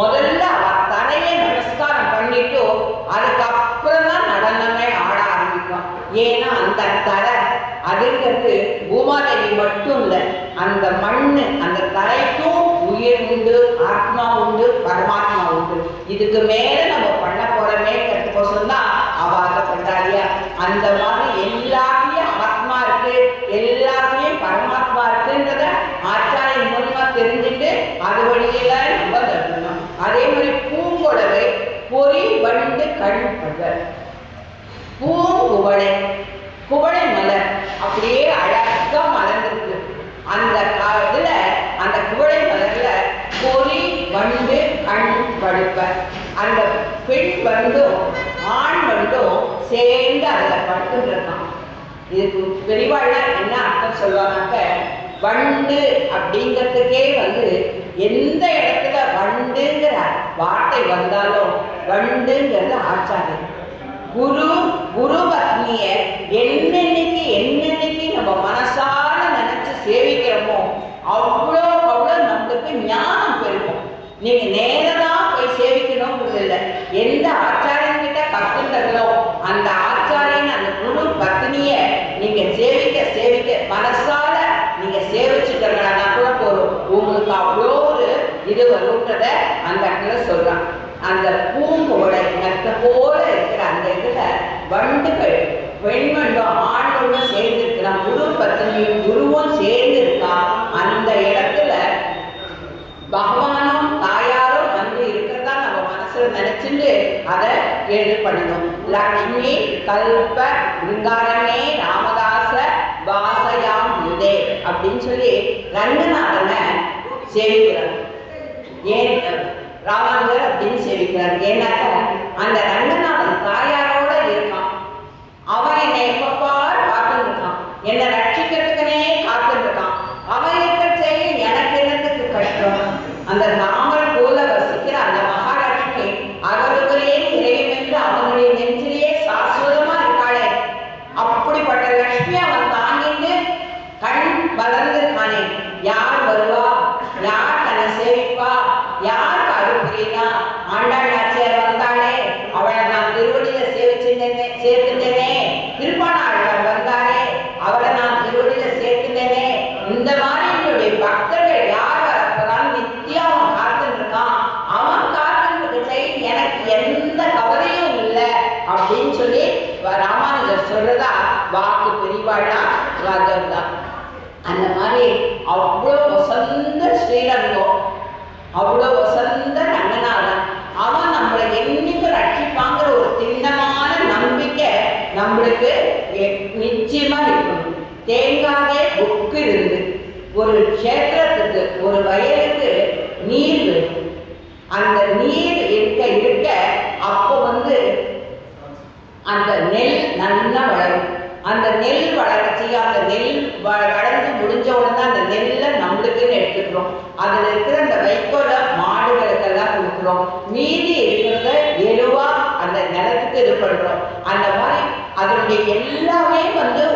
முதல்ல அவ தலையை நமஸ்காரம் பண்ணிட்டு அதுக்கப்புறம் தான் நடனமே ஆட ஆரம்பிக்கும். ஏன்னா அந்த தரை அதுங்கிறது பூமாதேவி மட்டும் இல்லை, அந்த மண்ணு அந்த தரைக்கும் உயிர் உண்டு, ஆத்மா உண்டு, பரமாத்மா உண்டு. இதுக்கு மேல நம்ம பண்ண போறமே கற்றுக்கோசம் தான் அவ அதை பண்றாளியா. அந்த மாதிரி எல்லாத்தையும் ஆத்மா இருக்கு, எல்லாத்தையும் பரமாத்மா இருக்குன்றத ஆச்சாரியம் மூலமா தெரிஞ்சுட்டு அது வழியில நம்ம தரணும். அதே மாதிரி பூங்குழவை பொறி வண்டு கண் பகல் பூங்குவளை குவளை மலர் அப்படியே அழகா மலர்ந்திருக்கு. அந்த இதுல அந்த குவளை மலர்ல பொறி வண்டு கண் படுப்ப அந்த பெண் வண்டும் ஆண் வண்டும் சேர்ந்து அதுல படுத்துட்டு இருக்கான். இதுக்கு பெரியவாழ என்ன அர்த்தம் சொல்லுவாங்க, வண்டு அப்படிங்கிறதுக்கே எந்த இடத்துல வண்டுங்கிற வார்த்தை வந்தாலும் வண்டுங்கிறது ஆச்சாரம். குரு பத்னிய என்னென்னைக்கு நம்ம மனசால நினைச்சு சேவிக்கிறோமோ அவ்வளோ நம்மளுக்கு ஞானம் பெருகும். நீங்க நேரதான் போய் சேவிக்கணும்ன்றது இல்லை, எந்த ஆச்சாரியன் கிட்ட கத்துட்டதோ அந்த ஆச்சாரியன் அந்த குரு பத்னிய நீங்க சேவிக்க மனசால நீங்க சேவிச்சுட்டீங்கன்னா கூட போதும், உங்களுக்கு அவ்வளோ ஒரு இது வருன்றத அந்த இடத்துல சொல்றான். அந்த பூங்குவளை நத்த போல இருக்கிற அந்த இதுல வண்டுகள் பெண் வண்டும் ஆண் வண்டும் சேர்ந்து இருக்கிறான், குரு பத்னியும் குருவும் சேர்ந்து இருக்கான். அந்த இடத்துல பகவானும் தாயாரும் இருக்கிறதா நம்ம மனசுல நினைச்சுட்டு அதை எழுது பண்ணணும். லக்ஷ்மி கல்ப லிங்காரமே ராமதாச வாசயாம் யுதே அப்படின்னு சொல்லி ரங்கநாதனை சேவிக்கிறார். ஏன் ராமானுஜர் அப்படின்னு சேவிக்கிறார்? ஏன்னாக்க அந்த ரங்கநாதன் தாயாரோட இருக்கான். அவன் என்னை எப்பப்பாரு பார்த்துட்டு இருக்கான், என்னை ரட்சிக்கிறதுக்குனே காத்துட்டு இருக்கான். அவன் இருக்கிற செய்ய எனக்கு என்னத்துக்கு கஷ்டம்? அந்த ராமர் போல வசிக்கிற அந்த மகாலட்சுமி அவர்களே இறையும் என்று அவனுடைய நெஞ்சிலேயே சாஸ்வதமா இருக்காளே, அப்படிப்பட்ட லட்சுமி அவன் தாங்கிட்டு கண் வளர்ந்திருக்கானே. யார் வருவா, யார் தன்னை சேவிப்பா, யார் அருப்புரியா? ஆண்டாள் நாச்சியார் வந்தாளே, அவளை நான் திருவடியில சேர்த்துட்டேனே. திருப்பாணாழ்வார் வந்தாரே, அவளை நான் திருவடியில சேர்த்துட்டேனே. இந்த மாதிரி என்னுடைய பக்தர்கள் யார் வரப்பதான் நித்தியம் அவன் காத்துட்டு இருக்கான். அவன் காத்துட்டு செய், எனக்கு எந்த கவலையும் இல்லை அப்படின்னு சொல்லி ராமானுஜர் சொல்றதா வாக்கு பெரிவாழா தான். அந்த மாதிரி அவ்வளோ வசந்த ஸ்ரீரங்கம், அவ்வளோ வசந்த ரங்கநாதன், அவன் நம்மளை என்னைக்கு ரட்சிப்பாங்கிற ஒரு திண்ணமான நம்பிக்கை நம்மளுக்கு நிச்சயமா இருக்கணும். தேங்காயே புக்கு இருந்து ஒரு கஷேத்திரத்துக்கு ஒரு வயலுக்கு நீர் வேணும். அந்த நீர் இருக்க அப்போ அந்த நெல் நல்லா வளரும். அந்த நெல் வளர்ச்சி, அந்த நெல் வளர்ந்து முடிஞ்ச உடனே அந்த நெல்லை நம்மளுக்குன்னு எடுத்துக்கிறோம். அதுல இருக்கிற அந்த வைக்கோல மாடுகளுக்கெல்லாம் கொடுக்குறோம். மீதி இருக்கிறத எருவா அந்த நிலத்துக்கு இது பண்றோம். அந்த மாதிரி அதனுடைய எல்லாமே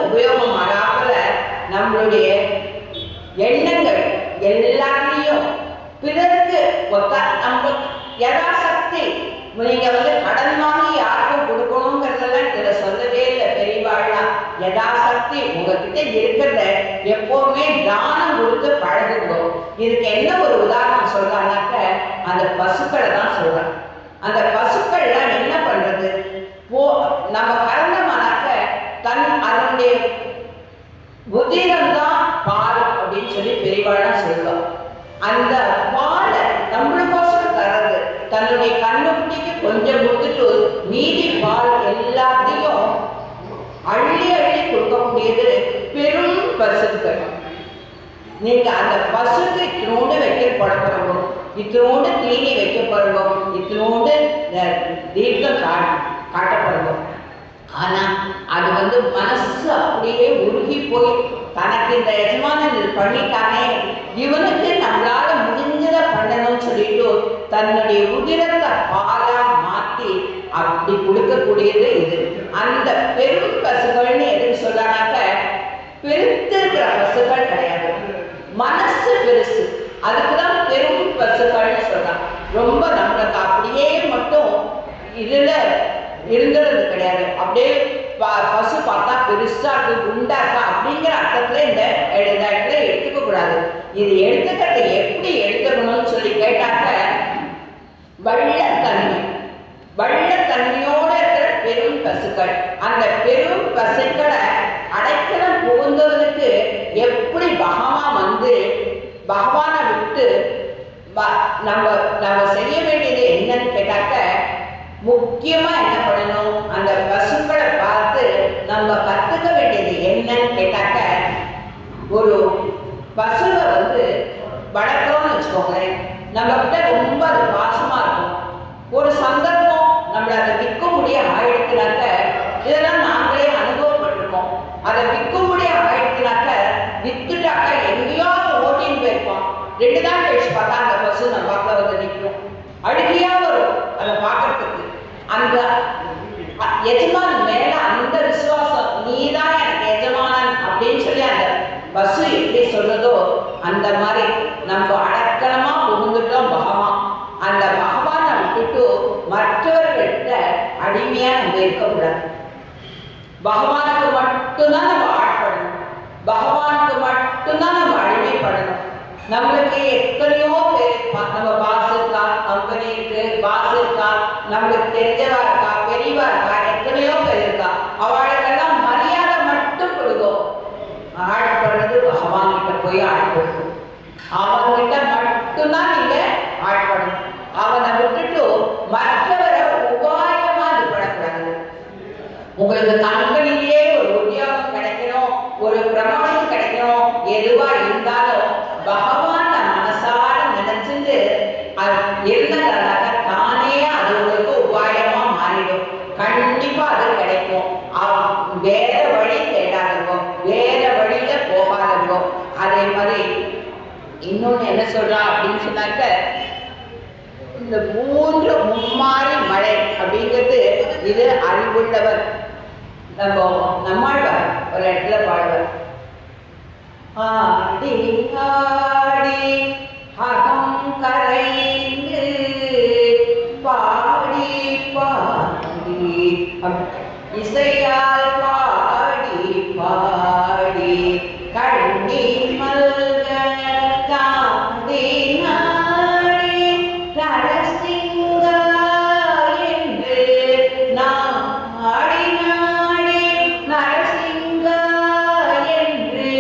உபயோகம் ஆகாத நம்மளுடைய எண்ணங்கள் எல்லாத்தையும் பிறருக்கு நம்ம யதாசக்தி நீங்க கடன் வாங்கி யாருக்கும் கொடுக்கணுங்கிறதெல்லாம் இதுல சொல்லவே இல்லை பெரியவாழ்லாம். யதாசக்தி உங்ககிட்ட இருக்கிறத எப்பவுமே தானம் கொடுத்து பழகுவோம். இதுக்கு என்ன ஒரு உதாரணம் சொல்றாங்கன்னாக்க அந்த பசுக்களை தான் சொல்றாங்க. அந்த பசுக்கள்லாம் என்ன பண்றது, நம்ம கறந்தமானாக்க அதனுடைய உதிரம்தான் பால் அப்படின்னு சொல்லி பெரியவாழ்லாம் சொல்லுவோம். அந்த பாலை நம்மளுக்கோசரம் தர்றது, தன்னுடைய கண்ணுக்குட்டிக்கு கொஞ்சம் கொடுத்துட்டு மீதி பால் எல்லாத்தையும் அள்ளி கொடுக்கக்கூடியது பெரும் பசுக்கள். நீங்க அந்த பசுக்கு இத்தினோடு வைக்கப்பட போறோம், இத்தினோடு தீனி வைக்கப்படுவோம், இத்தினோடு தீர்க்கம் காட்டப்படுவோம். ஆனா அது மனசு அப்படியே உருகி போய் தனக்கு இந்த எஜமானன் பண்ணிட்டானே, இவனுக்கு நம்மளால முடிஞ்சதை பண்ணணும்னு சொல்லிட்டு தன்னுடைய உதிரத்தை பாலா மாத்தி அப்படி கொடுக்கக்கூடியது இது. அந்த பெரும் பசுகள்னு எதுக்கு சொல்றானாக்க, பெருத்திருக்கிற பசுக்கள் கிடையாது, மனசு பெருசு, அதுக்குதான் பெரும் பசுக்கள்னு சொல்றான். ரொம்ப நம்மளுக்கு அப்படியே மட்டும் இதுல இருந்துறது கிடையாது. அப்படியே பசு பார்த்தா பெருசா இருக்கு குண்டா இருக்கா அப்படிங்கிற அர்த்தத்துல இந்த இடத்துல எடுத்துக்க கூடாது. இது எடுத்துக்கிறத எப்படி எடுத்துக்கணும்னு சொல்லி கேட்டாக்க வள்ளத்தன்மையோட இருக்கிற பெரும் பசுக்கள், அந்த பெரும் பசுக்களை அடைக்கலம் புகுந்தவனுக்கு எப்படி பகவானை விட்டு நம்ம செய்ய வேண்டியது என்னன்னு கேட்டாக்க முக்கியமா என்ன பண்ணணும், அந்த பசுக்களை பார்த்து நம்ம கத்துக்க வேண்டியது என்னன்னு கேட்டாக்க ஒரு பசுவை வளர்க்கணும்னு வச்சுக்கோங்களேன். நம்ம கிட்ட ரொம்ப அது பாசமா இருக்கும். ஒரு சந்தர்ப்பம் நம்மள அதை விற்க முடிய ஆயிடுச்சுனாக்க இதெல்லாம் நாங்களே அனுபவப்பட்டிருக்கோம். அதை விற்க முடிய ஆயிடுச்சுனாக்க வித்துட்டாக்க எங்கேயாவது ஓட்டின்னு போயிருப்போம். 2 நாள் கழிச்சு பார்த்தா அந்த பசு நம்ம பார்க்க நிற்கும். அழுகியா வரும் அதை பார்க்கறதுக்கு. அந்த எஜமான் மேல அந்த விசுவாசம், நீதான் எனக்கு எஜமானன் அப்படின்னு சொல்லி அந்த பசு எப்படி சொல்றதோ அந்த மாதிரி நம்ம அடக்கலமா புகுந்துட்டோம் பகவான். அந்த பகவானை விட்டுட்டு மற்றவர்கள்ட்ட அடிமையா நம்ம இருக்கக்கூடாது. பகவானுக்கு மட்டும்தான் நம்ம ஆட்படணும், பகவானுக்கு மட்டும்தான் நம்ம அடிமைப்படணும். நம்மளுக்கு எத்தனையோ பேர், நம்ம பாஸ் இருக்கா, கம்பெனி இருக்கு, பாஸ் இருக்கா, நம்மளுக்கு தெரிஞ்சவா இருக்கா, பெரியவா இருக்கா, எத்தனையோ பேர் இருக்கா, அவளுக்கெல்லாம் மரியாதை மட்டும் கொடுக்கும். ஆட்படுறது பகவான் கிட்ட போய் ஆட்படுது. அவன்கிட்ட மட்டும்தான் நீங்க ஆட்படணும். அவனை விட்டுட்டு மற்றவரை உபாயமா இது பண்ணக்கூடாது. உங்களுக்கு கம்பெனிலேயே ஒரு உத்தியோகம் கிடைக்கணும், ஒரு ப்ரமோஷன் கிடைக்கணும், எதுவா இருந்தாலும் பகவான் மனசார நினைச்சுட்டு அது இருந்ததாக தானே அது உங்களுக்கு உபாயமா மாறிடும். கண்டிப்பா அது கிடைக்கும். வேற வழி தேடாதவோ, வேற வழியில போகாதவோ. அதே மாதிரி இன்னொன்னு என்ன சொல்றா அப்படின்னு சொன்னாக்க இந்த 3 மும்மாறி மழை அப்படிங்கிறது இது அறிவுள்ளவர் நம்மாழ்வார் ஒரு இடத்துல பாடுவார். ஆடி ஆடி அகம் கரைந்து பாடி பாடி இசையால் பாடி பாடி கண்ணீர் மல்க காந்தி நாடி நரசிங்க என்று நாடி நாடி நரசிங்க என்று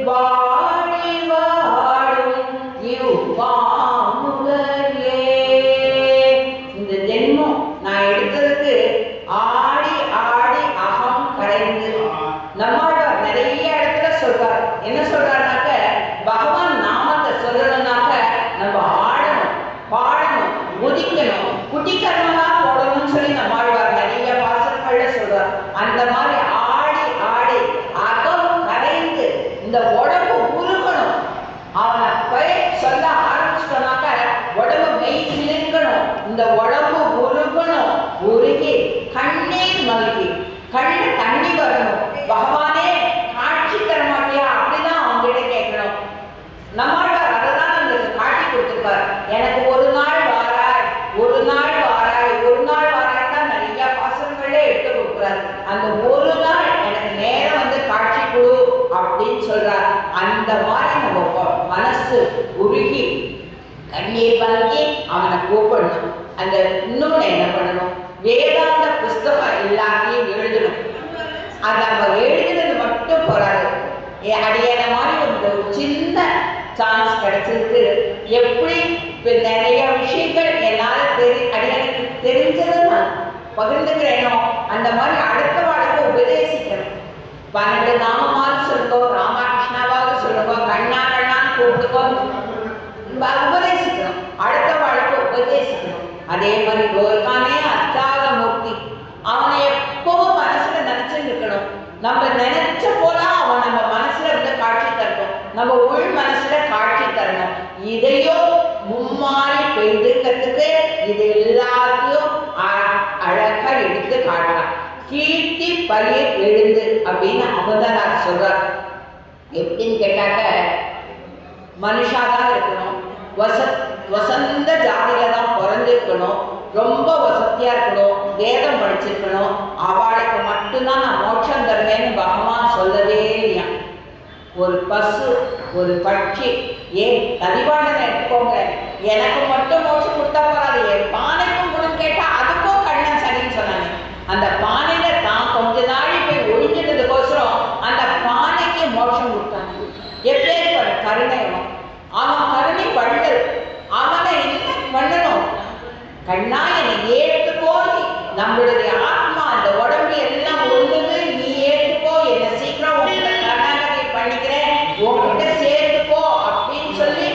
வாடி வாடும் இவ்வாமுதலே. இந்த ஜென்மம் நான் எடுத்ததுக்கு ஆடி ஆடி அகம் கரைந்து. நம்மாழ்வார் நிறைய இடத்துல சொல்றார். என்ன சொல்றாருனாக்க பகவான் நாமத்தை சொல்லணும்னாக்க நம்ம ஆடணும், பாடணும், குதிக்கணும், குட்டிக்கரணமா போடணும்னு சொல்லி நம்மாழ்வார் நிறைய பாசல்கள்ல சொல்றார். அந்த மாதிரி ஆடி ஆடி அகம் கரைந்து இந்த உடம்பு உருகணும். அவனை போய் சொல்ல ஆரம்பிச்சிட்டோம்னாக்க உடம்பு மெய் சிலிர்க்கணும், இந்த உடம்பு உருகணும், உருகி கண்ணீர் மல்கி கண்ணு தண்ணி வரணும். பகவானே காட்சி தர மாட்டியா அப்படிதான் அவங்ககிட்ட கேட்கணும். நம்மாழ்வார் அதைதான் நம்மளுக்கு காட்டி கொடுத்துருப்பார். எனக்கு ஒரு நாள் வாராய், ஒரு நாள் வாராய், ஒரு நாள் வாராய் தான் நிறைய பாசனங்களே எடுத்து கொடுக்குறாரு. அந்த ஒரு நாள் எனக்கு நேரம் காட்சி கொடு அப்படின்னு சொல்றார். அந்த மாதிரி நம்ம மனசு உருகி கண்ணீர் பல்கி அவனை கூப்பிடணும். அந்த இன்னொன்னு என்ன பண்ணணும், வேதாந்த புஸ்தகம் எல்லாத்தையும் எழுதணும். அதை நம்ம எழுதுறது மட்டும் போறாது. அடியான மாதிரி ஒரு சின்ன சான்ஸ் கிடைச்சிருக்கு. எப்படி நிறைய விஷயங்கள் என்னால அடியானுக்கு தெரிஞ்சதை நான் பகிர்ந்துக்கிறேனோ அந்த மாதிரி அடுத்த வாழ்க்கை உபதேசிக்கணும். 12 நாமமாவது சொல்லுங்க, ராமகிருஷ்ணாவாவது சொல்லுங்க, கண்ணா கண்ணான்னு கூப்பிடுக்கோ, உபதேசிக்கணும். அடுத்த வாழ்க்கை உபதேசிக்கணும். அதே மாதிரி கோர்கானே அச்சாத மூர்த்தி, அவனை எப்பவும் மனசுல நினைச்சுட்டு இருக்கணும். நம்ம நினைச்ச போல அவன் நம்ம மனசுல காட்சி தரணும், நம்ம உள் மனசுல காட்சி தரணும். இதையோ மும்மாறி பெய்துக்கிறதுக்கு இது எல்லாத்தையும் அழகா எடுத்து காட்டலாம். கீர்த்தி பயிர் எழுந்து அப்படின்னு அவதார் சொல்றார். எப்படின்னு கேட்டாக்க மனுஷாதான் இருக்கணும், வசந்த ஜாதியில தான் பிறந்திருக்கணும், ரொம்ப வசதியா இருக்கணும், வேதம் படிச்சிருக்கணும், அவளுக்கு மட்டும்தான் நான் ஒரு பட்சி. ஏன் கதிவாண்டனை எடுத்துக்கோங்க, எனக்கு மட்டும் மோட்சம் கொடுத்தா போறாது, என் பானைக்கும் கொடுன்னு கேட்டா அதுக்கும் கண்ணன் சரின்னு சொன்னாங்க. அந்த பானையில தான் கொஞ்ச நாளை போய் ஒழிஞ்சிட்டதுக்கோசரம் அந்த பானைக்கு மோட்சம் கொடுத்தாங்க. எப்பேற்பட்ட கருணையும் அவன் கருணை வள்ளல். அவனை என்ன பண்ணணும்? கண்ணா என்னை ஏற்றுக்கோ, நம்மளுடைய ஆத்மா அந்த உடம்பு எல்லாம் ஒழுங்குது, நீ ஏற்றுக்கோ, என்ன சீக்கிரம் உங்களை கர்நாடகை பண்ணிக்கிறேன், உங்ககிட்ட சேர்த்துக்கோ அப்படின்னு சொல்லி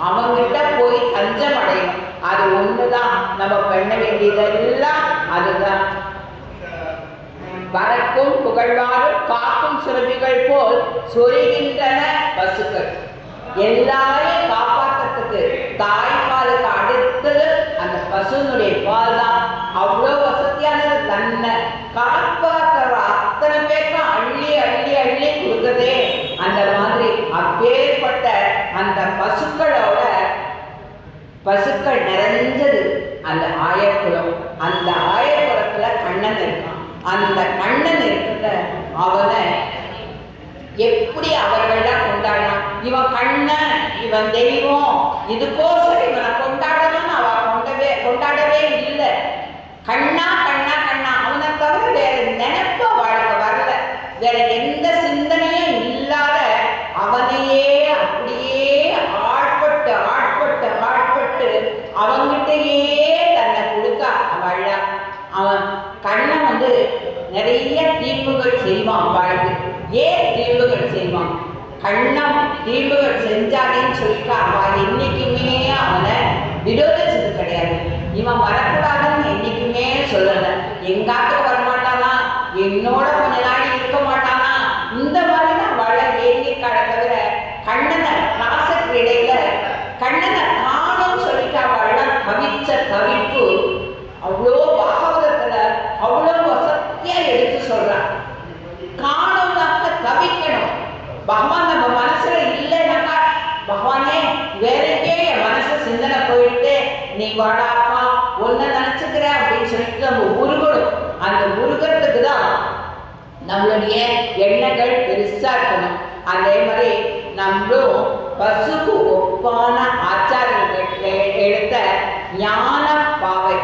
அவங்கிட்ட போய் தஞ்சம் அடையணும். அது ஒண்ணுதான் நம்ம பண்ண வேண்டியதெல்லாம். அதுதான் பறக்கும் புகழ்வாரும் காக்கும் சுரபிகள் போல் சொருகின்றன பசுக்கள். எல்லாரையும் காப்பாற்றத்துக்கு தாய்ப்பாலுக்கு அடுத்தது அந்த பசுனுடைய பால் தான். அவ்வளோ வசதியானது. தன்னை காப்பாற்ற அத்தனை பேருக்கும் அள்ளி அள்ளி அள்ளி கொடுத்ததே. அந்த மாதிரி அப்பேற்பட்ட அந்த பசுக்கள் நிறைஞ்சது அந்த ஆயக்குளம். அந்த ஆயக்குளத்துல கண்ணன் இருக்கான். அந்த கண்ணன் இருக்கிற அவனை எப்படி அவர்கள்லாம் கொண்டாடலாம்? இவன் கண்ணன், இவன் தெய்வம், இதுக்கோசரம் இவனை கொண்டாடணும்னு அவ கொண்டாடவே இல்லை. கண்ணா கண்ணா கண்ணா, அவனை தவிர வேற நினைப்ப வாழ்க்கை வரல. வேற எந்த சிந்தனையும் இல்லாத அவனையே அப்படியே ஆட்பட்டு ஆட்பட்டு ஆட்பட்டு அவங்கிட்டயே தன்னை கொடுக்க அவள். அவன் கண்ணன் நிறைய தீர்வுகள் செய்வான் வாழ்க்கை. ஏன் தீர்வுகள் செய்வான்? கண்ணம் தீர்வுகள் செஞ்சாதேன்னு சொல்லிட்டு அவன் என்னைக்குமே அவனை விரோதிச்சது கிடையாது. இவன் வரக்கூடாதுன்னு என்னைக்குமே சொல்லலை. எங்காத்துக்கு வரமாட்டானா, என்னோட கொஞ்ச நாள் இருக்க மாட்டானா, இந்த மாதிரி தான் வள ஏங்கிக்காட தவிர கண்ணனை ராசக்கு இடையில கண்ணனை காணும்னு சொல்லிட்டு அவள் கவிச்ச கவிப்பு அவ்வளோ பாகவதத்துல அவ்வளோ வசதியா எடுத்து சொல்றான். காணும்னாக்க தவிக்கணும். பகவான் நம்ம மனசுல இல்லைனாக்கா, பகவானே வேறக்கே என் மனசு சிந்தனை போயிட்டு நீ வாடாப்பா ஒன்ன நினைச்சுக்கிற அப்படின்னு சொல்லிட்டு நம்ம உருகணும். அந்த உருகிறதுக்கு தான் நம்மளுடைய எண்ணங்கள் பெருசா இருக்கணும். அதே மாதிரி நம்மளும் பசுக்கு ஒப்பான ஆச்சாரங்கள் எடுத்த ஞான பாவை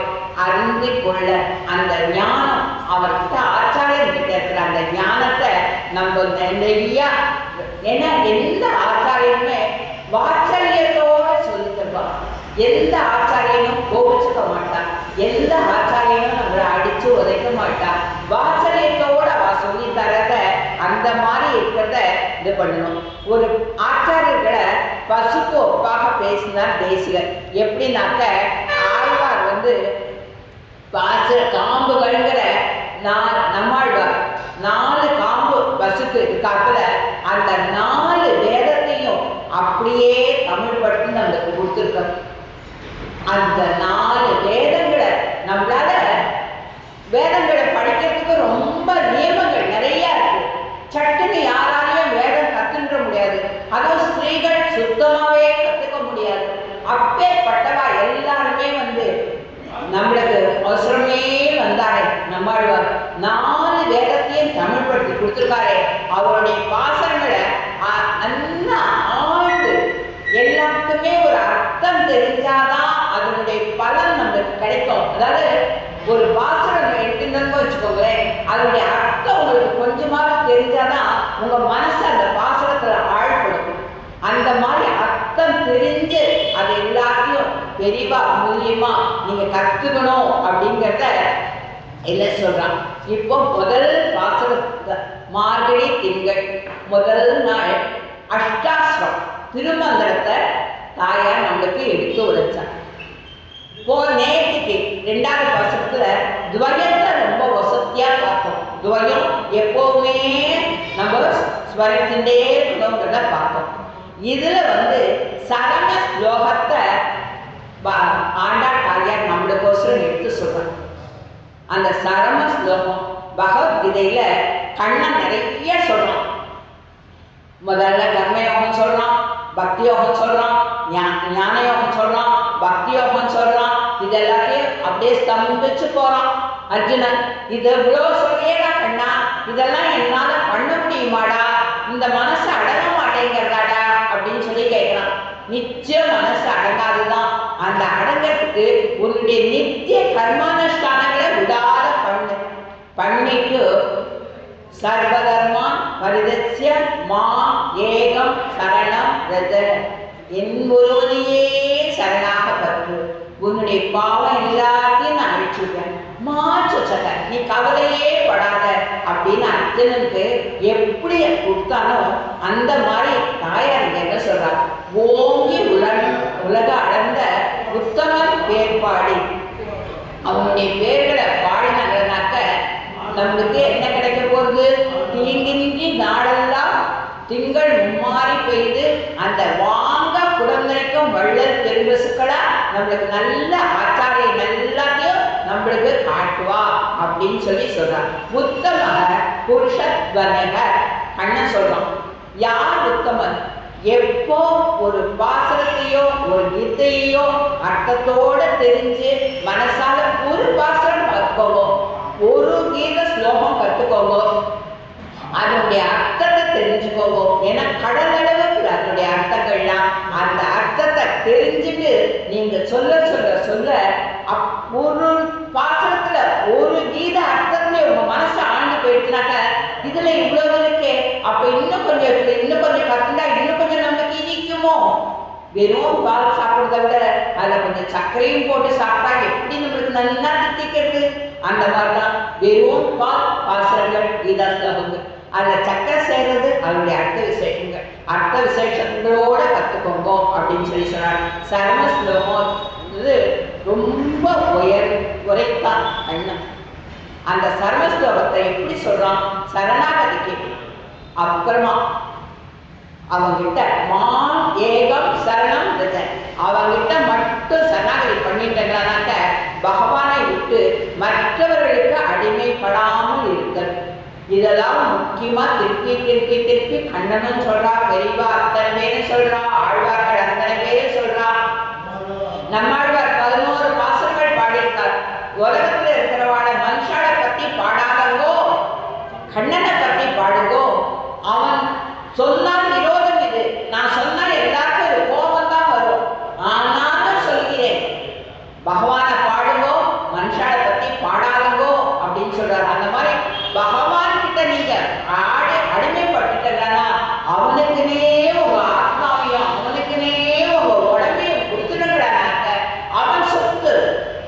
அறிந்து கொள்ள, அந்த ஞானம் அவர்கிட்ட ஆச்சாரம் கிட்ட இருக்கிற அந்த ஞானத்தை நம்ம நிறைய, ஏன்னா எந்த ஆச்சாரியனுமே வாத்சல்யத்தோட சொல்லி தருவான். எந்த ஆச்சாரியனும் கோபிச்சுக்க மாட்டான். எந்த ஆச்சாரியனும் நம்மளை அடிச்சு உதைக்க மாட்டான். வாத்சல்யத்தோட அவ சொல்லி தரத அந்த மாதிரி இருக்கிறத இது பண்ணணும். ஒரு ஆச்சாரியர்களை பசுக்கு ஒப்பாக பேசினார் தேசிகர். எப்படின்னாக்க ஆழ்வார் காம்புகள்ங்கிற நம்மாழ்வார் 4 காம்பு பசுக்கு இருக்காப்புல அந்த 4 வேதத்தையும் அப்படியே தமிழ் படுத்தி நம்மளுக்கு கொடுத்துருக்கோம். அந்த 4 வேதங்களை நம்மளால வேதங்களை படிக்கிறதுக்கு ரொம்ப நியமங்கள் நிறைய இருக்கு. சட்டுன்னு யாராலையும் வேதம் கத்துன்ற முடியாது. அதுவும் ஸ்திரீகள் சுத்தமாவே கத்துக்க முடியாது. அப்பேற்பட்டவா எல்லாருமே நம்மளுக்கு அவசரமே வந்தாரே நம்மாழ்வார் 4 வேதத்தையும் தமிழ் படுத்தி கொடுத்துருக்காரு. அவருடைய பாசங்களை நல்லா ஆழ்ந்து எல்லாத்துக்குமே ஒரு அர்த்தம் தெரிஞ்சாதான் அதனுடைய பலன் நம்மளுக்கு கிடைக்கும். அதாவது ஒரு பாசனம் எடுத்துன்னு வச்சுக்கோங்களேன், அதனுடைய அர்த்தம் உங்களுக்கு கொஞ்சமாக தெரிஞ்சாதான் உங்க மனசு அந்த பாசனத்துல ஆழ்படும். அந்த மாதிரி அர்த்தம் தெரிஞ்சு அது எல்லாத்தையும் பெரிவா மூலியமா நீங்க கத்துக்கணும் அப்படிங்கிறத என்ன சொல்றான். இப்போ முதல் பாசன மார்கழி திங்கள் முதல் நாள் அஷ்டாஸ்ரம் திருமந்திரத்தை தாயார் நம்மளுக்கு எடுத்து உரைச்சான். இப்போ நேற்றுக்கு 2வது பாசனத்துல துவயத்தை ரொம்ப வசதியா பார்த்தோம். துவயம் எப்பவுமே நம்ம ஸ்வரத்திலே இருக்கணுங்கிறத பார்த்தோம். இதுல சரம ஸ்லோகத்தை ஆண்டாள் தாயார் நம்மளுக்கோசரம் எடுத்து சொல்றாங்க. அந்த சரம ஸ்லோகம் பகவத்கீதையில கண்ணன் நிறைய சொல்றான். முதல்ல கர்மயோகம் சொல்றான், பக்தி யோகம் சொல்றான், ஞான யோகம் சொல்றான், பக்தி யோகம் சொல்றான். இது எல்லாத்தையும் அப்படியே ஸ்தம்பிச்சு போறான் அர்ஜுனன். இது இவ்வளோ சொல்லியேடா கண்ணா, இதெல்லாம் என்னால பண்ண முடியுமாடா, இந்த மனசு அடங்க மாட்டேங்கிறதாடா அப்படி நிச்சயம் மனசு அடங்காதுதான். அந்த அடங்கிறதுக்கு உன்னுடைய நித்திய கர்மானுஷ்டானங்களை விடாத பண்ணிட்டு சர்வதர்மான் பரிதஸ்ய மா ஏகம் சரணம் ரஜ, என் ஒருவனையே சரணாக பற்று, உன்னுடைய பாவம் எல்லாத்தையும் நான் அழிச்சுட்டேன், மாச்சத நீ கவலையே படாத அப்படின்னு அர்ஜுனனுக்கு எப்படி கொடுத்தானோ அந்த மாதிரி தாயார் என்ன சொல்றார், ஓங்கி உலக அளந்த உத்தமன் பேர் பாடி அவனுடைய பேர்களை பாடினாங்கன்னாக்க நம்மளுக்கு என்ன கிடைக்க போகுது, தீங்கின்றி நாடெல்லாம் திங்கள் மும்மாறி பெய்து அந்த வாங்க குழந்தைக்கும் வள்ளல் பெரும்பசுக்களா நம்மளுக்கு நல்ல ஆச்சாரியம் எல்லாத்தையும் நம்மளுக்கு காட்டுவா அப்படின்னு சொல்றார். உத்தம புருஷத்வனக கண்ணன் சொல்றான். யார் உத்தமன்? எப்போ ஒரு பாசனத்தையோ ஒரு கீதையோ அர்த்தத்தோட தெரிஞ்சு மனசால ஒரு பாசனம் கத்துக்கோங்க, ஒரு கீத ஸ்லோகம் கத்துக்கோங்க, அதனுடைய அர்த்தத்தை தெரிஞ்சுக்கோங்க. ஏன்னா கடலளவுக்கு அதனுடைய அர்த்தங்கள்லாம் அந்த அர்த்தத்தை தெரிஞ்சுட்டு நீங்க சொல்ல சொல்ல சொல்ல ஒரு பாசனத்துல ஒரு கீத அர்த்தத்துல உங்க மனசு ஆழ்ந்து போயிடுச்சுனாக்க இதுல இவ்வளவு இருக்கே, அப்ப இன்னும் கொஞ்சம் கத்துண்டா இன்னும் கொஞ்சம் நம்மளுக்கு இனிக்குமோ. வெறும் பால் சாப்பிடுறத விட அதுல கொஞ்சம் சர்க்கரையும் போட்டு சாப்பிட்டா எப்படி நம்மளுக்கு நல்லா தித்திக்கிறது. அந்த மாதிரிதான் வெறும் பாசனங்கள் கீதா ஸ்லோகங்கள், அதுல சக்கரை சேர்றது அதனுடைய அர்த்த விசேஷங்களோட கத்துக்கோங்க அப்படின்னு சொல்றாங்க. சர்ம ஸ்லோகம் ரொம்ப உரைத்தான் கண்ணன். அந்த சர்ம ஸ்லோகத்தை எப்படி சொல்றான், சரணாகதிக்கு அப்புறமா அவங்கிட்ட மா ஏகம் சரணம் அவங்கிட்ட மட்டும் சரணாகதி பண்ணிட்டாங்கன்னாக்க பகவானை விட்டு மற்றவர்களுக்கு அடிமைப்படாமல் இருத்தல். இதெல்லாம் முக்கியமா திருப்பி திருப்பி திருப்பி கண்ணனும் சொல்றா, பெரியவா அத்தனை பேரும் சொல்றா, ஆழ்வார்கள் அத்தனை பேரும் சொல்றா. நம்மாழ்வார் 11 பாசங்கள் பாடியிருக்கார். உலகத்துல இருக்கிறவாட மனுஷாலை பத்தி பாடாதங்கோ, கண்ணனை பத்தி பாடுங்கோ. அவன் சொன்னால் விரோதம் இது, நான் சொன்னால் எல்லாருக்கும் கோபம் தான் வரும், ஆனாலும் சொல்கிறேன் பகவானை பாடுங்கோ, மனுஷாலை பத்தி பாடாதங்கோ அப்படின்னு சொல்றாரு. அந்த மாதிரி பகவான் கிட்ட நீங்க அடிமைப்பட்டுட்டா அவனுக்குனே உங்க ஆத்மாவையும் அவனுக்குனே உங்க உடம்பையும் கொடுத்துடுங்கிறானாக்க அவன் சொத்து,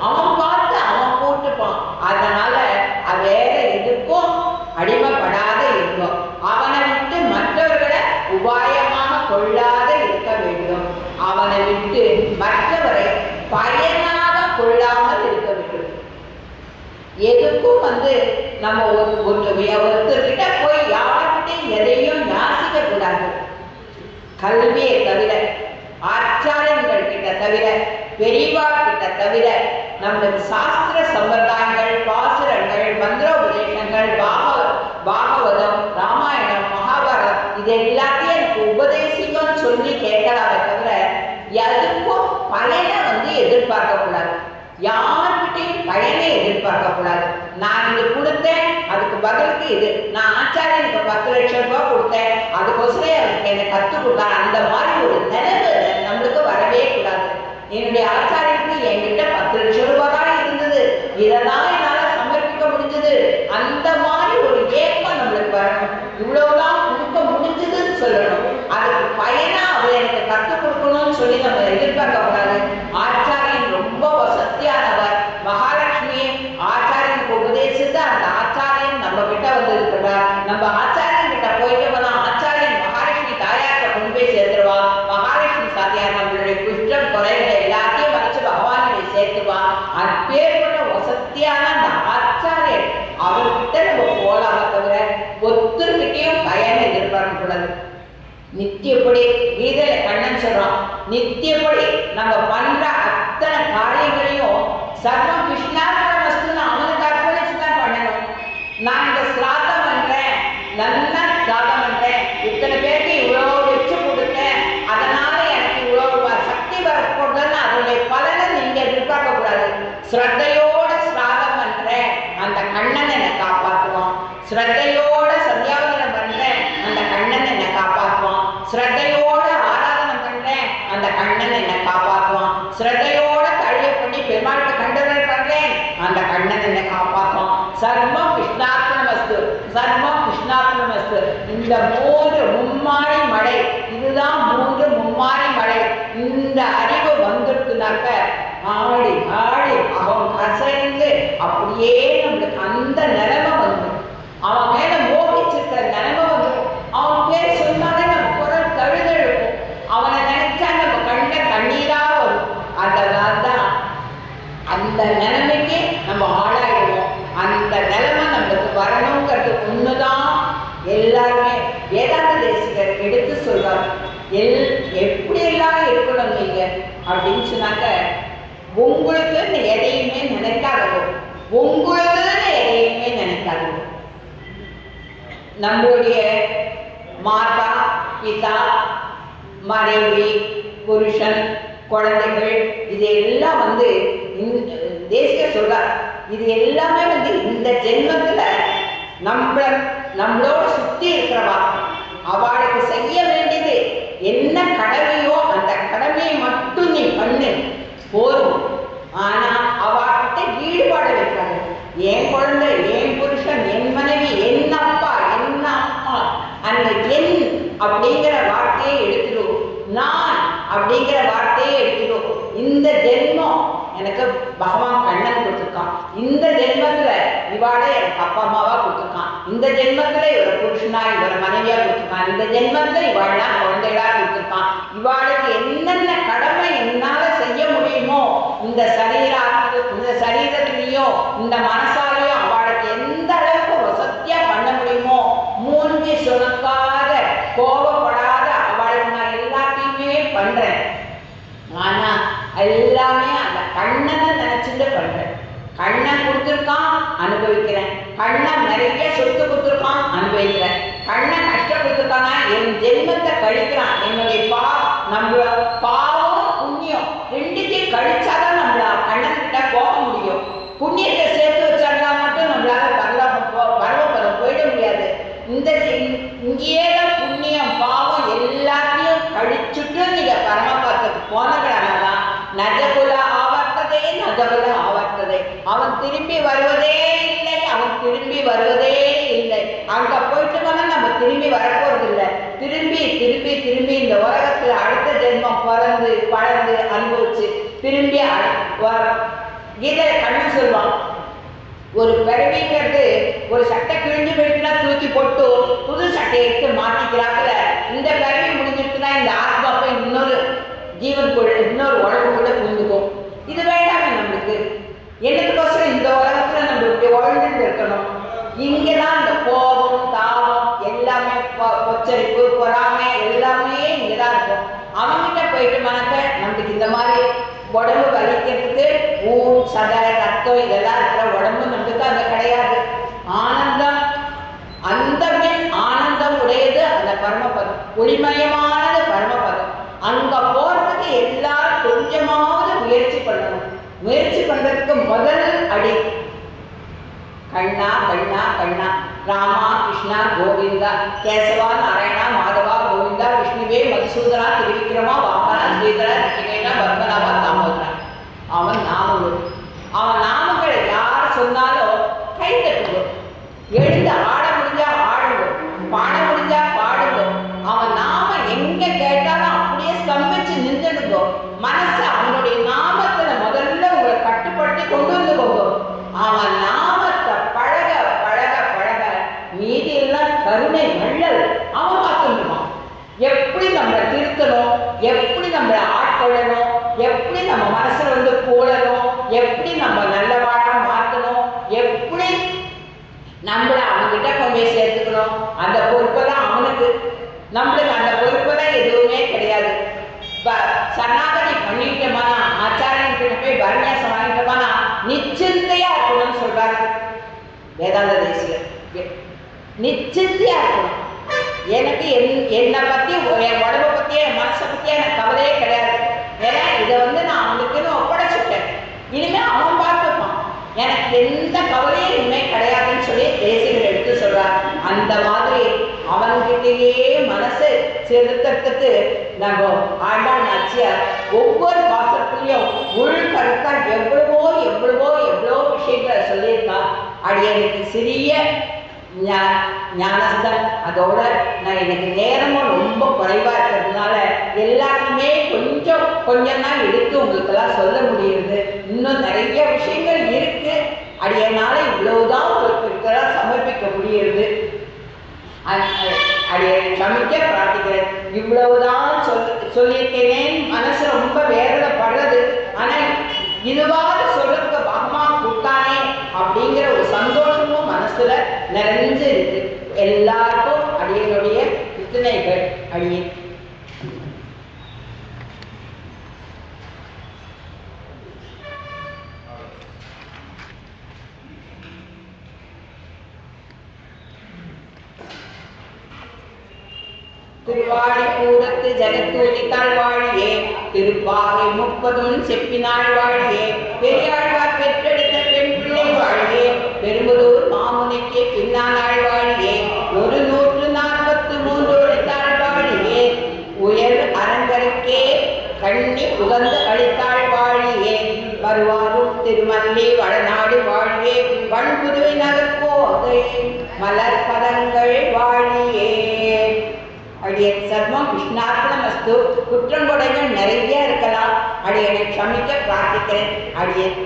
அவன் பார்த்து அவன் போட்டுப்பான். அதனால வேற எதுக்கும் அடிமைப்படாத இருக்கும். அவனை விட்டு மற்றவர்களை உபாயமாக கொள்ளாத இருக்க வேண்டும். அவனை விட்டு மற்றவரை பயனாக கொள்ளாமல் இருக்க வேண்டும். எதுக்கும் நம்ம ஒருத்தர்கிட்ட போய் யார்கிட்டையும் எதையும் யாசிக்க கூடாது. கல்வியை தவிர, ஆச்சாரியங்கள் கிட்ட தவிர, பெரியவா கிட்ட தவிர, நம்மளுக்கு சாஸ்திர சம்பிரதாயங்கள், பாசுரங்கள், மந்திரோபதேசங்கள், பாகவதம், ராமாயணம், மகாபாரதம் இது எல்லாத்தையும் எனக்கு உபதேசிக்கணும்னு சொல்லி கேட்கலாமே தவிர எதுக்கும் பயனை எதிர்பார்க்க கூடாது. யார்கிட்டையும் பயனை எதிர்பார்க்க கூடாது. நான் இது கொடுத்தேன் அதுக்கு பதிலுக்கு இது, நான் ஆச்சாரியனுக்கு 10 லட்சம் ரூபாய் கொடுத்தேன் அதுக்கோசரே அவருக்கு என்னை கற்றுக் கொடுத்தார், அந்த மாதிரி ஒரு நினைவு நம்மளுக்கு வரவே கூடாது. என்னுடைய ஆச்சாரியனுக்கு என்கிட்ட 10 லட்சம் ரூபாய் தான் இருந்தது, இதெல்லாம் என்னால சமர்ப்பிக்க முடிஞ்சது, அந்த மாதிரி ஒரு ஏக்கம் நம்மளுக்கு வரணும். இவ்வளவுதான் கொடுக்க முடிஞ்சதுன்னு சொல்லணும். அதுக்கு பயனா அவர் எனக்கு கற்றுக் கொடுக்கணும்னு சொல்லி நம்ம எதிர்பார்க்க கூடாது. ஆச்சாரியன் ரொம்ப வசதியானவர். மகாலட்சுமியை ஆச்சாரியனுக்கு உபதேசித்து அந்த ஆச்சாரியன் நம்ம கிட்ட இருக்கிறார். நம்ம ஆச்சாரியன் கிட்ட போயிட்டு போனா ஆச்சாரியன் மகாலட்சுமி தாயார்கிட்ட கொண்டு போய் சேர்த்துருவா. மகாலட்சுமி சாத்தியார் நம்மளுடைய குற்றம் குறைகளை எல்லாத்தையும் மறைச்சு பகவானை சேர்த்துவா. அப்பேற்பட்ட வசதியான அந்த ஆச்சாரியன் அவர்கிட்ட நம்ம போலாம தவிர ஒருத்தர்கிட்டையும் பயனை எதிர்பார்க்க கூடாது. நித்தியப்படி கீதையில கண்ணன் சொல்றான், நித்தியப்படி நம்ம பண்ற அத்தனை காரியங்களையும் சர்வம் கிருஷ்ணார்ப்பண வஸ்துன்னு அவனுக்கு அர்ப்பணிச்சுதான் பண்ணணும். நான் இந்த ஸ்ராத்தம் பண்றேன், நல்லா ஸ்ராத்தம் பண்றேன், இத்தனை பேருக்கு இவ்வளவு வச்சு கொடுத்தேன், அதனால எனக்கு இவ்வளவு சக்தி வரக்கூடாதுன்னு அதனுடைய பலனை நீங்க எதிர்பார்க்க கூடாது. ஸ்ரத்தையோட ஸ்ராதம் பண்றேன், அந்த கண்ணன் என்னை காப்பாற்றுவான். ஸ்ரத்தையோட சந்தியாவதனம் பண்றேன், அந்த கண்ணன் என்னை காப்பாற்றுவான். ஸ்ரத்தையோட ஆராதனை பண்றேன், அந்த சர்வம் கிருஷ்ணார்ப்பணமஸ்து. இந்த மும்மாரி மழை, இதுதான் மும்மாரி மழை. இந்த அறிவு வந்துடுத்துனாக்க ஆடி ஆடி அவன் அசைந்து அப்படியே நம்மளுக்கு அந்த நிலைமை வந்துடும். அவன் மேல மோகிச்சிருக்கிற நிலைமை வந்துடும். அவன் பேர் சொன்னாலே நம்ம குரல் தழுதழுக்கும். அவனை நினைச்சா நம்ம கண்ட கண்ணீரா வரும். அதனால்தான் அந்த நிலைமைக்கு நம்ம ஆளாயிடுவோம். அந்த நிலைமை நம்மளுக்கு வரணுங்கிறது ஒண்ணுதான் எல்லாருமே வேதாந்த தேசிகர் எடுத்து சொல்றாரு. எப்படியெல்லாம் இருக்கணும் நீங்க அப்படின்னு சொன்னாக்க, உங்களுக்குன்னு எதையுமே நினைக்காதவோ, உங்களுக்குன்னு எதையுமே நினைக்காதவோ. நம்முடைய மாதா பிதா மனைவி புருஷன் குழந்தைகள் இது எல்லாம் தேசிகர் சொல்றார். இது எல்லாமே இந்த ஜென்மத்துல நம்மளோட சுத்தி இருக்கிறவா. அவளுக்கு செய்ய வேண்டியது என்ன கடமையோ அந்த கடமையை மட்டும் நீ பண்ணு போதும். ஆனா அவகிட்ட ஈடுபாடு வைக்காது. என் குழந்தை, என் புருஷன், என் மனைவி, என் அப்பா, என்ன அம்மா, அந்த என் அப்படிங்கிற வார்த்தையை எடுத்துடும். நான் அப்படிங்கிற வார்த்தையை எடுத்துடும். இந்த ஜென்மம் எனக்கு பகவான் கண்ணன் கொடுத்துருக்கான். இந்த ஜென்மத்துல இவாட எனக்கு அப்பா அம்மாவா கொடுத்துருக்கான். இந்த ஜென்மத்துல இவரை புருஷனா இவரை மனைவியா கொடுத்துருக்கான். இந்த ஜென்மத்துல இவாள்னா குழந்தைகளா கொடுத்துருக்கான். இவாளுக்கு என்னென்ன கடமை என்னால செய்ய முடியுமோ இந்த சரீரத்திலையும் இந்த மனசாலையும் அவளுக்கு எந்த அளவுக்கு வசதியா பண்ண முடியுமோ, மூஞ்சி சுணக்காத கோபப்படாத அவளுக்கு நான் எல்லாத்தையுமே பண்றேன். ஆனா எல்லாமே அந்த கண்ணனை நினைச்சுட்டு பண்றேன். கண்ணன் கொடுத்துருக்கான், அனுபவிக்கிறேன். கண்ணன் நிறைய சொத்து கொடுத்துருக்கான், அனுபவிக்கிறேன். கண்ணன் கஷ்டம் கொடுத்துருக்கானா, என் ஜென்மத்தை கழிக்கிறான். என்னுடைய நம்ம பாவம் புண்ணியம் ரெண்டுத்தையும் கழிச்சாதான் நம்மள கண்ணன் கிட்ட போக முடியும். புண்ணியத்தை சேர்த்து வச்சாங்கன்னா மட்டும் நம்மளால பரவப்படம் போயிட முடியாது. இங்கேயே தான் புண்ணியம் பாவம் எல்லாத்தையும் கழிச்சுட்டு நீங்க பரமபதத்துக்கு போனதுனாலதான் நஜகுல ஆவர்த்ததே நஜகுல ஆவர்த்ததே. அவன் திரும்பி வருவதே இல்லை, அவன் திரும்பி வருவதே இல்லை. அங்க போயிட்டு போனா நம்ம திரும்பி வரப்போறது இல்லை. திரும்பி திரும்பி திரும்பி இந்த உலகத்துல அடுத்த ஜென்மம் பிறந்து பழந்து அனுபவிச்சு திரும்பி கீதை கண்ணன் சொல்லுவான். ஒரு பிறவிங்கிறது ஒரு சட்டை கிழிஞ்சு போயிட்டுனா தூக்கி போட்டு புது சட்டையை எடுத்து மாட்டிக்கிறாப்புல இந்த பிறவி முடிஞ்சிட்டுனா இந்த ஆத்மாப்பை இன்னொரு ஜீவனுக்குள்ள இன்னொரு உடம்புக்குள்ள புரிஞ்சுக்கும். இது வேண்டாமே நம்மளுக்கு. என்னத்துக்கோசரம் இந்த உலகத்துல நம்ம இப்படி உழந்துட்டு இருக்கணும்? இங்கதான் இந்த கோபம் தாபம் எல்லாமே பொச்சரிப்பு பொறாமை எல்லாமே இங்கதான் இருக்கும். அவங்கிட்ட போயிட்டு மனக்க நம்மளுக்கு இந்த மாதிரி உடம்பு வலிக்கிறதுக்கு ஊர் சதை ரத்தம் இதெல்லாம் இருக்கிற உடம்பு நம்மளுக்கு அங்க கிடையாது. ஆனந்தம் அந்த ஆனந்தம் உடையது அந்த பரமபதம், ஒளிமயமானது பரமபதம். அங்க போறதுக்கு எல்லாரும் கொஞ்சமாவது முயற்சி பண்ணணும். முயற்சி பண்றதுக்கு முதல் அடி கண்ணா கண்ணா கண்ணா ராமா கிருஷ்ணா கோவிந்தா கேசவா நாராயணா மாதவா கோவிந்தா விஷ்ணுவே மதுசூதனா திருவிக்ரமா வாமனா ஸ்ரீதரா ரிஷிகேனா பத்மநாபா தாமோதரா. அவன் நாமங்கள், அவன் நாமங்களை யார் சொன்னாலும் கை தட்டுவோம். எழுந்து ஆட முடிஞ்சா ஆடுவோம், பாட முடிஞ்சா பாடுவோம். அவன் நாம எங்க கேட்டாலும் அப்படியே ஸ்தம்பிச்சு நின்றுடுவோம். மனசு அவனுடைய நாமத்துல முதல்ல உங்களை கட்டுப்படுத்தி கொண்டு வந்து போகும். அவன் நாமத்தை பழக பழக பழக மீதி எல்லாம் கருணை வள்ளல் அவன் பார்த்துருவான். எப்படி நம்மளை திருத்தணும், எப்படி நம்மளை ஆட்கொள்ளணும், எப்படி நம்ம மனசுல போடணும், எப்படி நம்ம நல்ல வாழ மாற்றணும், எப்படி நம்மளை அவன்கிட்ட கொண்டு போய் சேர்த்துக்கணும். அந்த பொறுப்பெல்லாம் அவனுக்கு. நம்மளுக்கு அந்த பொறுப்பெல்லாம் எதுவுமே கிடையாது. சரணாகதி பண்ணிட்டோம்னா ஆச்சாரியன் கிட்ட போய் பரநியாசம் வாங்கிட்டோம்னா நிச்சிந்தையா இருக்கணும்னு சொல்றாரு வேதாந்த தேசிகர். நிச்சிந்தையா இருக்கணும். எனக்கு என்னை பத்தி என் உடம்பை பத்தியே என் மனசை பத்தியே எனக்கு கவலையே கிடையாது. ஏன்னா இதை நான் அவனுக்குன்னு ஒப்படைச்சிட்டேன். இனிமே அவன் பார்த்துப்பான். எனக்கு எந்த கவலையும் இனிமே கிடையாதுன்னு சொல்லி தேசிகர் எடுத்து சொல்றார். அந்த மாதிரி அவன்கிட்டயே மனசை செலுத்துறதுக்கு நம்ம ஆண்டாள் நாச்சியார் ஒவ்வொரு பாசத்துலையும் உள்கருத்தா எவ்வளவோ எவ்வளவோ எவ்வளோ விஷயங்களை சொல்லியிருக்கா. அடியனுக்கு சிறிய ஞானஸ்தன். அதோட நான் எனக்கு நேரமும் ரொம்ப குறைவா இருக்கிறதுனால எல்லாத்தையுமே கொஞ்சம் தான் எடுத்து உங்களுக்கெல்லாம் சொல்ல முடியுது. இன்னும் நிறைய விஷயங்கள் இருக்கு. அடியனால இவ்வளவுதான் உங்களுக்கு சமர்ப்பிக்க முடியுது. அடியை சமைக்க பிரார்த்திக்கிறேன். இவ்வளவுதான் சொல்லியிருக்கேன். மனசு ரொம்ப வேதனைப்படுறது. ஆனா இதுவாக சொல்றதுக்கு பகவான் கூட்டானே அப்படிங்கிற ஒரு சந்தோஷமும் மனசுல நிறைஞ்சு இருக்கு. எல்லாருக்கும் அடியனுடைய சிந்தனைகள். அடியே திருவாடிப்பூரத்து ஜெகத்தூதித்தாள் வாழியே, திருப்பாவை 30 செப்பினாள் வாழியே, பெரியாழ்வார் பெற்றெடுத்த பெண் பிள்ளை வாழியே, பெரும்புதூர் மாமுனிக்கு பின்னானாள் வாழியே, 143 எடுத்தாள் வாழியே, உயர் அரங்கருக்கே கண்ணி உகந்து அளித்தாள் வாழியே, வருவாரும் திருமல்லி வடநாடு வாழியே, வண்புதுவை நகர்கோதை மலர் பதங்கள் வாழியே. அடியன் சர்மம் கிருஷ்ணார்ப்பணமஸ்து. குற்றங்கொடைகள் நிறைய இருக்கலாம். அடியனை க்ஷமிக்க பிரார்த்திக்கிறேன். அடியன்